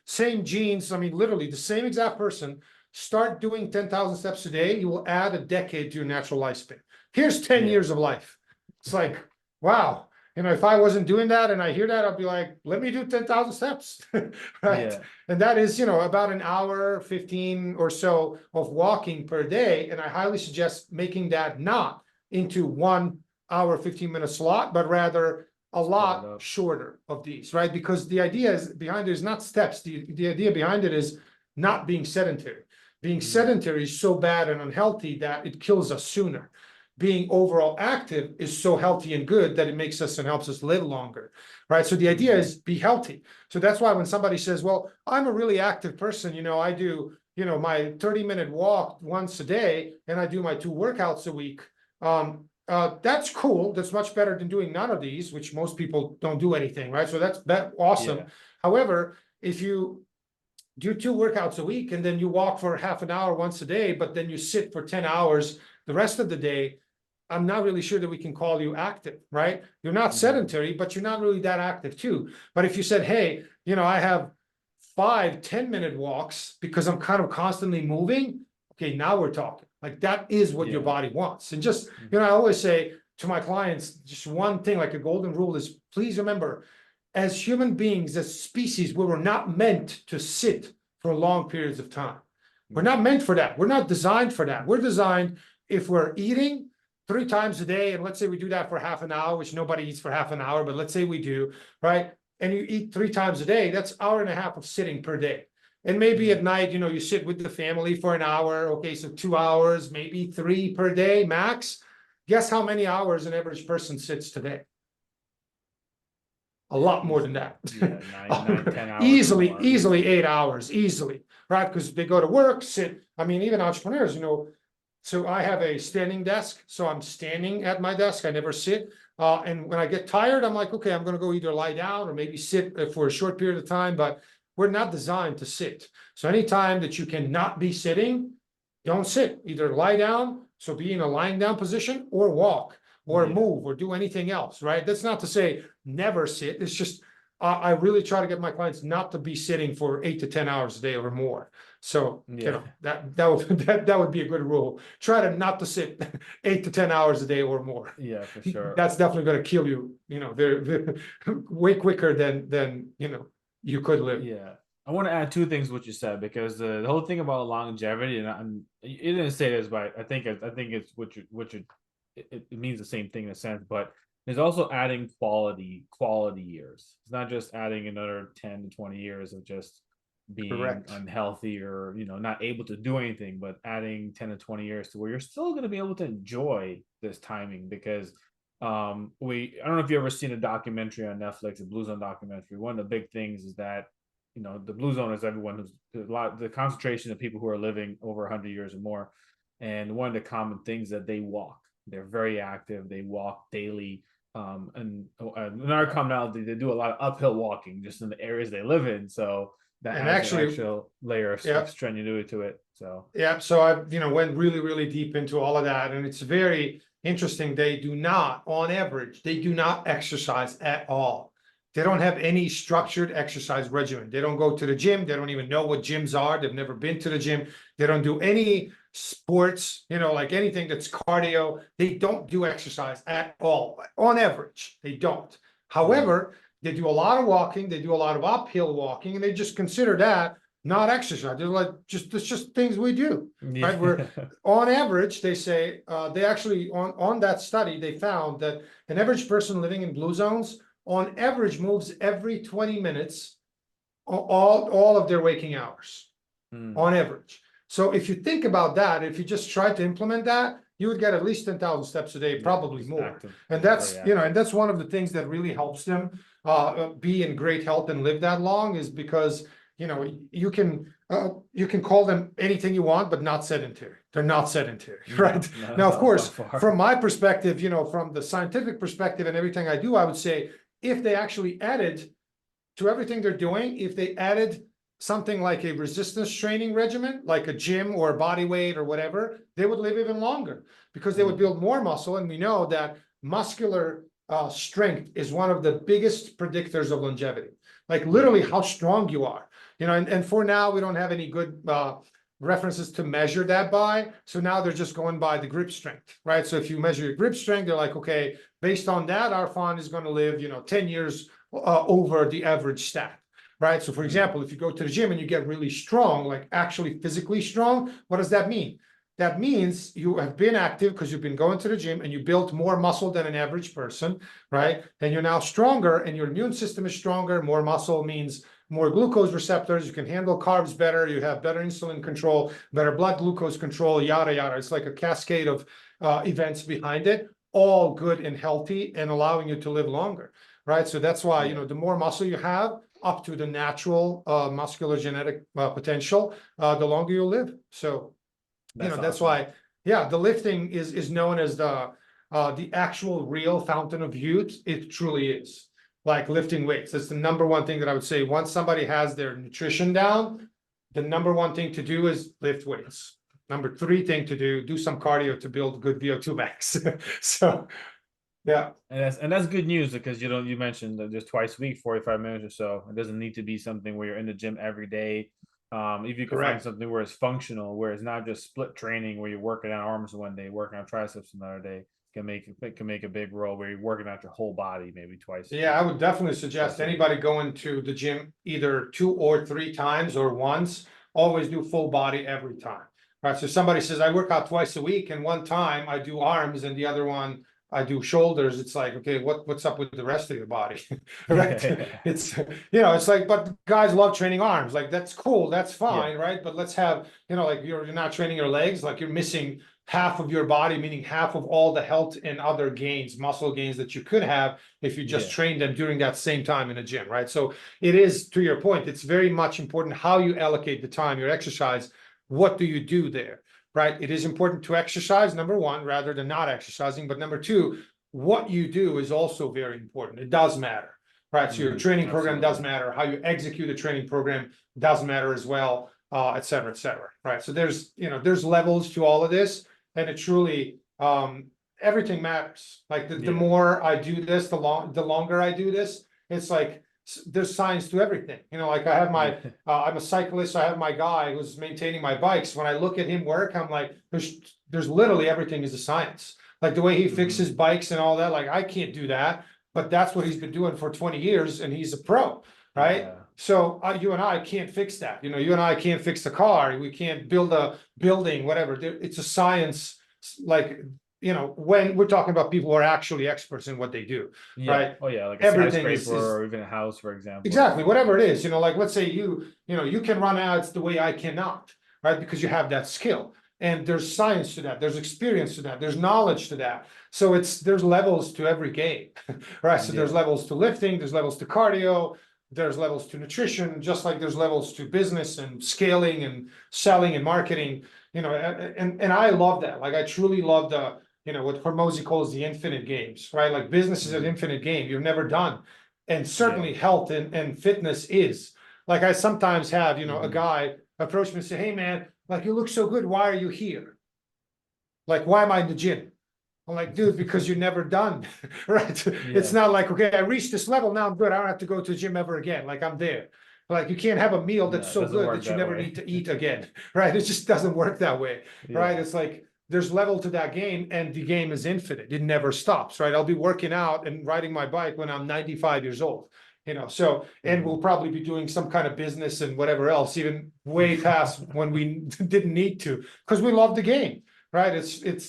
Speaker 2: same genes. I mean, literally the same exact person. Start doing 10,000 steps a day. You will add a decade to your natural lifespan. Here's 10 years of life. It's like, wow. If I wasn't doing that and I hear that, I'll be like, let me do 10,000 steps, right?
Speaker 1: Yeah.
Speaker 2: And that is, about an hour, 15 or so of walking per day. And I highly suggest making that not into 1 hour, 15-minute slot, but rather a lot shorter of these, right? Because the idea behind it is not steps. The idea behind it is not being sedentary. Being sedentary is so bad and unhealthy that it kills us sooner. Being overall active is so healthy and good that it makes us and helps us live longer, right? So the idea is be healthy. So that's why when somebody says, well, I'm a really active person, I do, my 30-minute walk once a day and I do my 2 workouts a week. That's cool. That's much better than doing none of these, which most people don't do anything, right? So that's awesome. However, if you do 2 workouts a week, and then you walk for half an hour once a day, but then you sit for 10 hours the rest of the day, I'm not really sure that we can call you active, right? You're not sedentary, but you're not really that active too. But if you said, hey, I have 5-10 minute walks because I'm kind of constantly moving, okay, now we're talking. Like that is what your body wants. And just, I always say to my clients, just one thing, like a golden rule is, please remember, as human beings, as species, we were not meant to sit for long periods of time. We're not meant for that. We're not designed for that. We're designed, if we're eating 3 times a day, and let's say we do that for half an hour, which nobody eats for half an hour, but let's say we do, right? And you eat 3 times a day, that's 1.5 hours of sitting per day. And maybe at night, you sit with the family for an hour. Okay, so 2 hours, maybe 3 per day max. Guess how many hours an average person sits today? A lot more than that.
Speaker 1: Yeah, 9, 10 hours.
Speaker 2: Easily 8 hours, easily, right? Because they go to work, sit. I mean, even entrepreneurs, so I have a standing desk, so I'm standing at my desk. I never sit. And when I get tired, I'm like, okay, I'm going to go either lie down or maybe sit for a short period of time, but we're not designed to sit. So anytime that you cannot be sitting, don't sit. Either lie down, so be in a lying down position, or walk, or move, or do anything else, right? That's not to say never sit. It's just, I really try to get my clients not to be sitting for 8 to 10 hours a day or more. So, that would be a good rule. Try to not to sit 8 to 10 hours a day or more.
Speaker 1: Yeah, for sure.
Speaker 2: That's definitely going to kill you, very way quicker than you could live.
Speaker 1: Yeah. I want to add 2 things what you said, because the whole thing about longevity, and you didn't say this, but I think it's it means the same thing in a sense, but there's also adding quality years. It's not just adding another 10 to 20 years of just being
Speaker 2: Correct.
Speaker 1: unhealthy or not able to do anything, but adding 10 to 20 years to where you're still going to be able to enjoy this timing. Because I don't know if you ever seen a documentary on Netflix, a Blue Zone documentary. One of the big things is that the Blue Zone is everyone who's the concentration of people who are living over 100 years or more. And one of the common things that they walk, they're very active, they walk daily. And another commonality, they do a lot of uphill walking just in the areas they live in. So that
Speaker 2: And
Speaker 1: adds
Speaker 2: actually,
Speaker 1: an actual layer of strenuity to it. So
Speaker 2: so I went really, really deep into all of that, and it's very interesting. They do not, on average, they do not exercise at all. They don't have any structured exercise regimen. They don't go to the gym. They don't even know what gyms are. They've never been to the gym. They don't do any sports, like anything that's cardio. They don't do exercise at all. On average, they don't. However, they do a lot of walking. They do a lot of uphill walking, and they just consider that not exercise. They're like, it's just things we do, right? We're on average, they say, they actually on that study, they found that an average person living in blue zones on average moves every 20 minutes all of their waking hours on average. So if you think about that, if you just try to implement that, you would get at least 10,000 steps a day, probably more.
Speaker 1: active.
Speaker 2: And that's, and that's one of the things that really helps them be in great health and live that long, is because you can call them anything you want, but not sedentary. They're not sedentary, right? Now, of course, from my perspective, from the scientific perspective and everything I do, I would say if they actually added to everything they're doing, if they added something like a resistance training regimen, like a gym or body weight or whatever, they would live even longer because they would build more muscle. And we know that muscular strength is one of the biggest predictors of longevity, like literally how strong you are. And for now, we don't have any good references to measure that by. So now they're just going by the grip strength, right? So if you measure your grip strength, they're like, okay, based on that, our fawn is going to live, 10 years over the average stat, right? So for example, if you go to the gym and you get really strong, like actually physically strong, what does that mean? That means you have been active because you've been going to the gym and you built more muscle than an average person, right? And you're now stronger and your immune system is stronger. More muscle means more glucose receptors. You can handle carbs better. You have better insulin control, better blood glucose control, yada, yada. It's like a cascade of events behind it, all good and healthy and allowing you to live longer, right? So that's why, the more muscle you have up to the natural muscular genetic potential, the longer you'll live. So, that's why, the lifting is known as the actual real fountain of youth. It truly is. Like lifting weights, that's the number one thing that I would say. Once somebody has their nutrition down, the number one thing to do is lift weights. Number three thing to do some cardio to build good VO2 max. So, yeah.
Speaker 1: And that's good news because you mentioned that just twice a week, 45 minutes or so. It doesn't need to be something where you're in the gym every day. If you can find
Speaker 2: Correct.
Speaker 1: something where it's functional, where it's not just split training, where you're working on arms one day, working on triceps another day, can make a big role where you're working out your whole body maybe twice.
Speaker 2: Yeah, I would definitely suggest
Speaker 1: Twice a week.
Speaker 2: anybody going to the gym either 2 or 3 times or once, always do full body every time. Right, so somebody says, I work out twice a week, and one time I do arms and the other one I do shoulders. It's like, okay, what's up with the rest of your body? Right?
Speaker 1: Yeah,
Speaker 2: It's, it's like, but guys love training arms. Like, that's cool, that's
Speaker 1: yeah,
Speaker 2: fine, right? But let's have, like you're not training your legs, like you're missing half of your body, meaning half of all the health and other gains, muscle gains that you could have if you just
Speaker 1: yeah,
Speaker 2: trained them during that same time in a gym, right? So it is, to your point, it's very much important how you allocate the time, your exercise. What do you do there, right? It is important to exercise, number one, rather than not exercising. But number two, what you do is also very important. It does matter, right? So your training program does
Speaker 1: absolutely.
Speaker 2: matter. How you execute a training program does matter as well, et cetera, right? So there's levels to all of this, and it truly, everything matters. Like the
Speaker 1: Yeah,
Speaker 2: more I do this, the longer I do this, it's like there's science to everything. Like I have
Speaker 1: yeah,
Speaker 2: my, I'm a cyclist. I have my guy who's maintaining my bikes. When I look at him work, I'm like, there's literally everything is a science. Like the way he fixes bikes and all that. Like I can't do that, but that's what he's been doing for 20 years, and he's a pro, right?
Speaker 1: yeah,
Speaker 2: So you and I can't fix that. You and I can't fix the car. We can't build a building, whatever. It's a science. Like, when we're talking about people who are actually experts in what they do,
Speaker 1: yeah.
Speaker 2: right?
Speaker 1: Oh yeah, like a
Speaker 2: Everything
Speaker 1: skyscraper
Speaker 2: is
Speaker 1: or even a house, for example.
Speaker 2: exactly whatever it is. Like let's say you can run ads the way I cannot, right? Because you have that skill. And there's science to that, there's experience to that, there's knowledge to that. So there's levels to every game, right? So there's
Speaker 1: Yeah,
Speaker 2: levels to lifting, there's levels to cardio, there's levels to nutrition, just like there's levels to business and scaling and selling and marketing, and I love that. Like I truly love what Hormozy calls the infinite games, right? Like business is an infinite game, you're never done. And
Speaker 1: yeah,
Speaker 2: certainly health and fitness is. Like I sometimes have, a guy approach me and say, hey man, like you look so good, why are you here? Like, why am I in the gym? I'm like, dude, because you're never done, right? It's
Speaker 1: yeah.
Speaker 2: not like, okay, I reached this level, now I'm good, I don't have to go to the gym ever again. Like I'm there. Like you can't have a meal that's
Speaker 1: No, it
Speaker 2: so
Speaker 1: doesn't
Speaker 2: good
Speaker 1: work
Speaker 2: that you
Speaker 1: that
Speaker 2: never
Speaker 1: way.
Speaker 2: need to eat again, right? It just doesn't work that way, right?
Speaker 1: Yeah.
Speaker 2: It's like there's level to that game, and the game is infinite. It never stops, right? I'll be working out and riding my bike when I'm 95 years old. So, and we'll probably be doing some kind of business and whatever else, even way past when we didn't need to, because we love the game, right?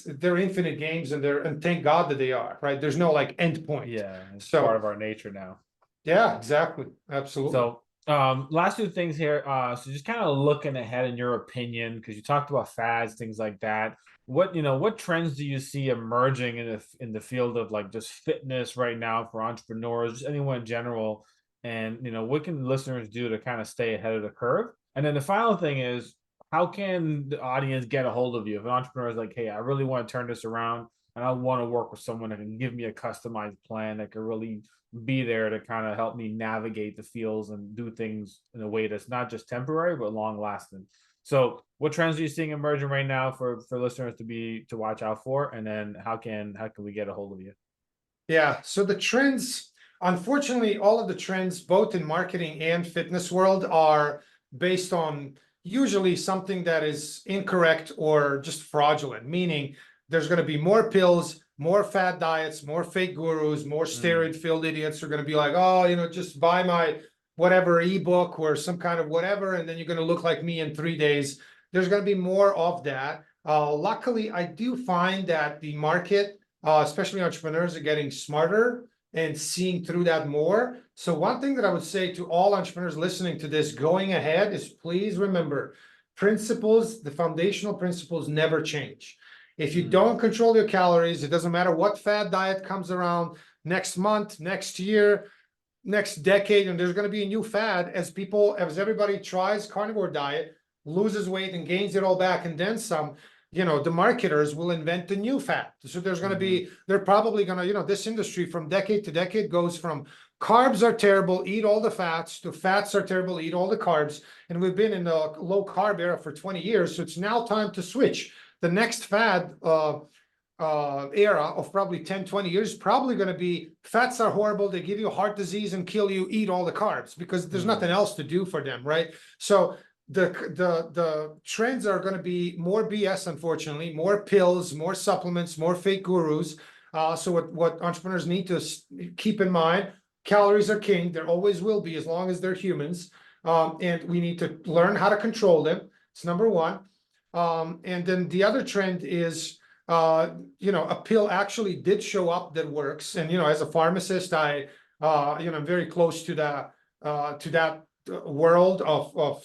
Speaker 2: They're infinite games, and thank God that they are, right? There's no like end point.
Speaker 1: Yeah, it's part
Speaker 2: So
Speaker 1: of our nature now.
Speaker 2: yeah, exactly, absolutely.
Speaker 1: So, last two things here. So just kind of looking ahead in your opinion, because you talked about fads, things like that. What trends do you see emerging in the field of like just fitness right now for entrepreneurs, just anyone in general? And what can listeners do to kind of stay ahead of the curve? And then the final thing is, how can the audience get a hold of you? If an entrepreneur is like, hey, I really want to turn this around and I want to work with someone that can give me a customized plan that can really be there to kind of help me navigate the fields and do things in a way that's not just temporary but long lasting. So, what trends are you seeing emerging right now for listeners to watch out for, and then how can we get a hold of you?
Speaker 2: Yeah, so the trends, unfortunately, all of the trends, both in marketing and fitness world, are based on usually something that is incorrect or just fraudulent, meaning there's going to be more pills, more fad diets, more fake gurus, more
Speaker 1: Mm,
Speaker 2: steroid-filled idiots are going to be like, oh, just buy my whatever ebook or some kind of whatever, and then you're going to look like me in 3 days. There's going to be more of that. Luckily, I do find that the market, especially entrepreneurs, are getting smarter and seeing through that more. So one thing that I would say to all entrepreneurs listening to this going ahead is please remember, principles, the foundational principles never change. If you
Speaker 1: mm,
Speaker 2: don't control your calories, it doesn't matter what fad diet comes around next month, next year, next decade, and there's going to be a new fad as everybody tries carnivore diet, loses weight and gains it all back and then some. The marketers will invent a new fad. So there's going to
Speaker 1: mm-hmm,
Speaker 2: be, they're probably going to, this industry from decade to decade goes from Carbs are terrible, eat all the fats. The fats are terrible, eat all the carbs. And we've been in the low carb era for 20 years. So it's now time to switch. The next fad era of probably 10, 20 years, probably going to be fats are horrible. They give you heart disease and kill you, eat all the carbs because there's nothing else to do for them, right? So the trends are going to be more BS, unfortunately, more pills, more supplements, more fake gurus. So what entrepreneurs need to keep in mind, calories are king. There always will be as long as they're humans. And we need to learn how to control them. It's number one. And then the other trend is, a pill actually did show up that works. And, as a pharmacist, I'm very close to that world of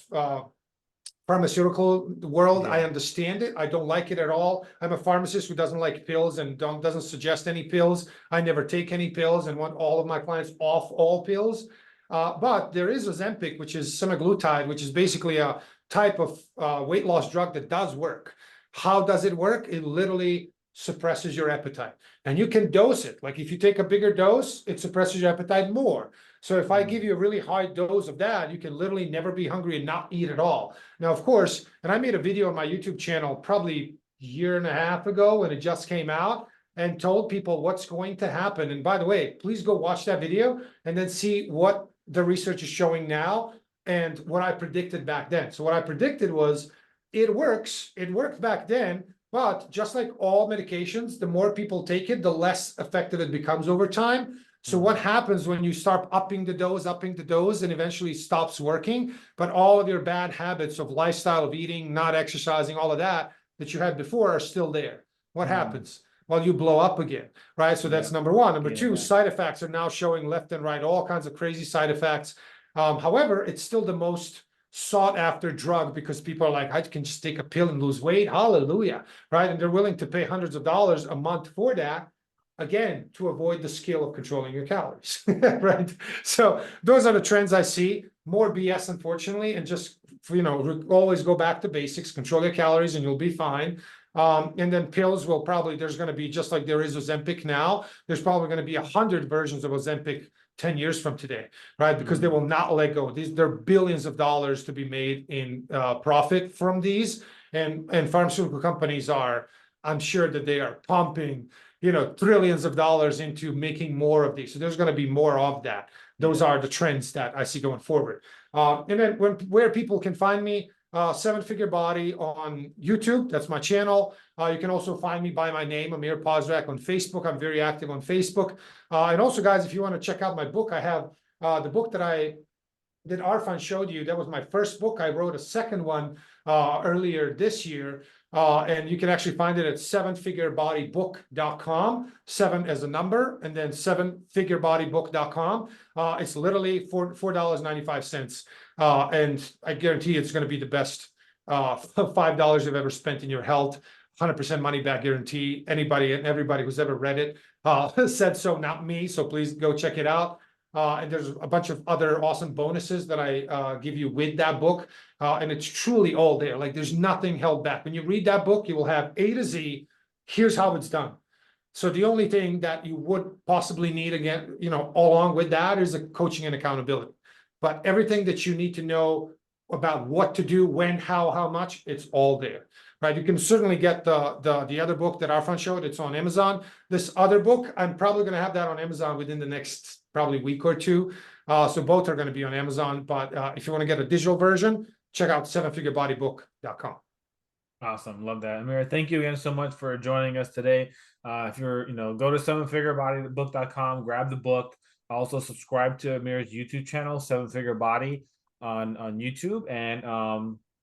Speaker 2: pharmaceutical world. I understand it. I don't like it at all. I'm a pharmacist who doesn't like pills and doesn't suggest any pills. I never take any pills and want all of my clients off all pills. But there is Ozempic, which is semaglutide, which is basically a type of weight loss drug that does work. How does it work? It literally suppresses your appetite. And you can dose it. Like if you take a bigger dose, it suppresses your appetite more. So if I give you a really high dose of that, you can literally never be hungry and not eat at all. Now, of course, and I made a video on my YouTube channel probably a year and a half ago when it just came out and told people what's going to happen. And by the way, please go watch that video and then see what the research is showing now and what I predicted back then. So what I predicted was it works. It worked back then, but just like all medications, the more people take it, the less effective it becomes over time. So what happens when you start upping the dose, and eventually stops working, but all of your bad habits of lifestyle, of eating, not exercising, all of that you had before are still there. What happens? Well, you blow up again, right? So that's number one. Number two, side effects are now showing left and right, all kinds of crazy side effects. However, it's still the most sought after drug because people are like, I can just take a pill and lose weight. Hallelujah, right? And they're willing to pay hundreds of dollars a month for that. Again, to avoid the skill of controlling your calories, right? So those are the trends I see. More BS, unfortunately, and just, always go back to basics, control your calories and you'll be fine. And then pills will probably, there's going to be, just like there is Ozempic now, there's probably going to be 100 versions of Ozempic 10 years from today, right? Because they will not let go. There are billions of dollars to be made in profit from these. And pharmaceutical companies are, I'm sure that they are pumping trillions of dollars into making more of these. So there's going to be more of that. Those are the trends that I see going forward. And then where people can find me, 7-Figure Body on YouTube. That's my channel. You can also find me by my name, Amir Pozderac, on Facebook. I'm very active on Facebook. And also, guys, if you want to check out my book, I have the book that Arfan showed you. That was my first book. I wrote a second one earlier this year. And you can actually find it at 7figurebodybook.com, 7 as a number, and then 7figurebodybook.com. It's literally $4.95. And I guarantee it's going to be the best $5 you've ever spent in your health. 100% money back guarantee. Anybody and everybody who's ever read it said so, not me. So please go check it out. And there's a bunch of other awesome bonuses that I give you with that book. And it's truly all there. Like there's nothing held back. When you read that book, you will have A to Z. Here's how it's done. So the only thing that you would possibly need, again, along with that is a coaching and accountability. But everything that you need to know about what to do, when, how much, it's all there. Right? You can certainly get the other book that Arfan showed. It's on Amazon. This other book, I'm probably going to have that on Amazon within the next probably week or two. So both are going to be on Amazon. But if you want to get a digital version, check out 7figurebodybook.com.
Speaker 1: Awesome. Love that. Amir, thank you again so much for joining us today. If you're, go to 7figurebodybook.com, grab the book. Also subscribe to Amir's YouTube channel, 7-Figure Body on YouTube, and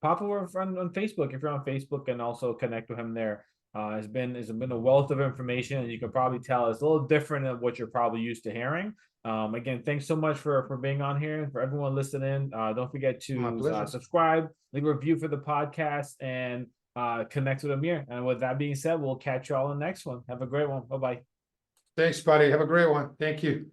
Speaker 1: pop over on Facebook if you're on Facebook, and also connect with him there. It's been a wealth of information, and you can probably tell it's a little different than what you're probably used to hearing. Again, thanks so much for being on here. For everyone listening, don't forget to subscribe, leave a review for the podcast, and connect with Amir. And with that being said, we'll catch you all in the next one. Have a great one. Bye-bye.
Speaker 2: Thanks, buddy. Have a great one. Thank you.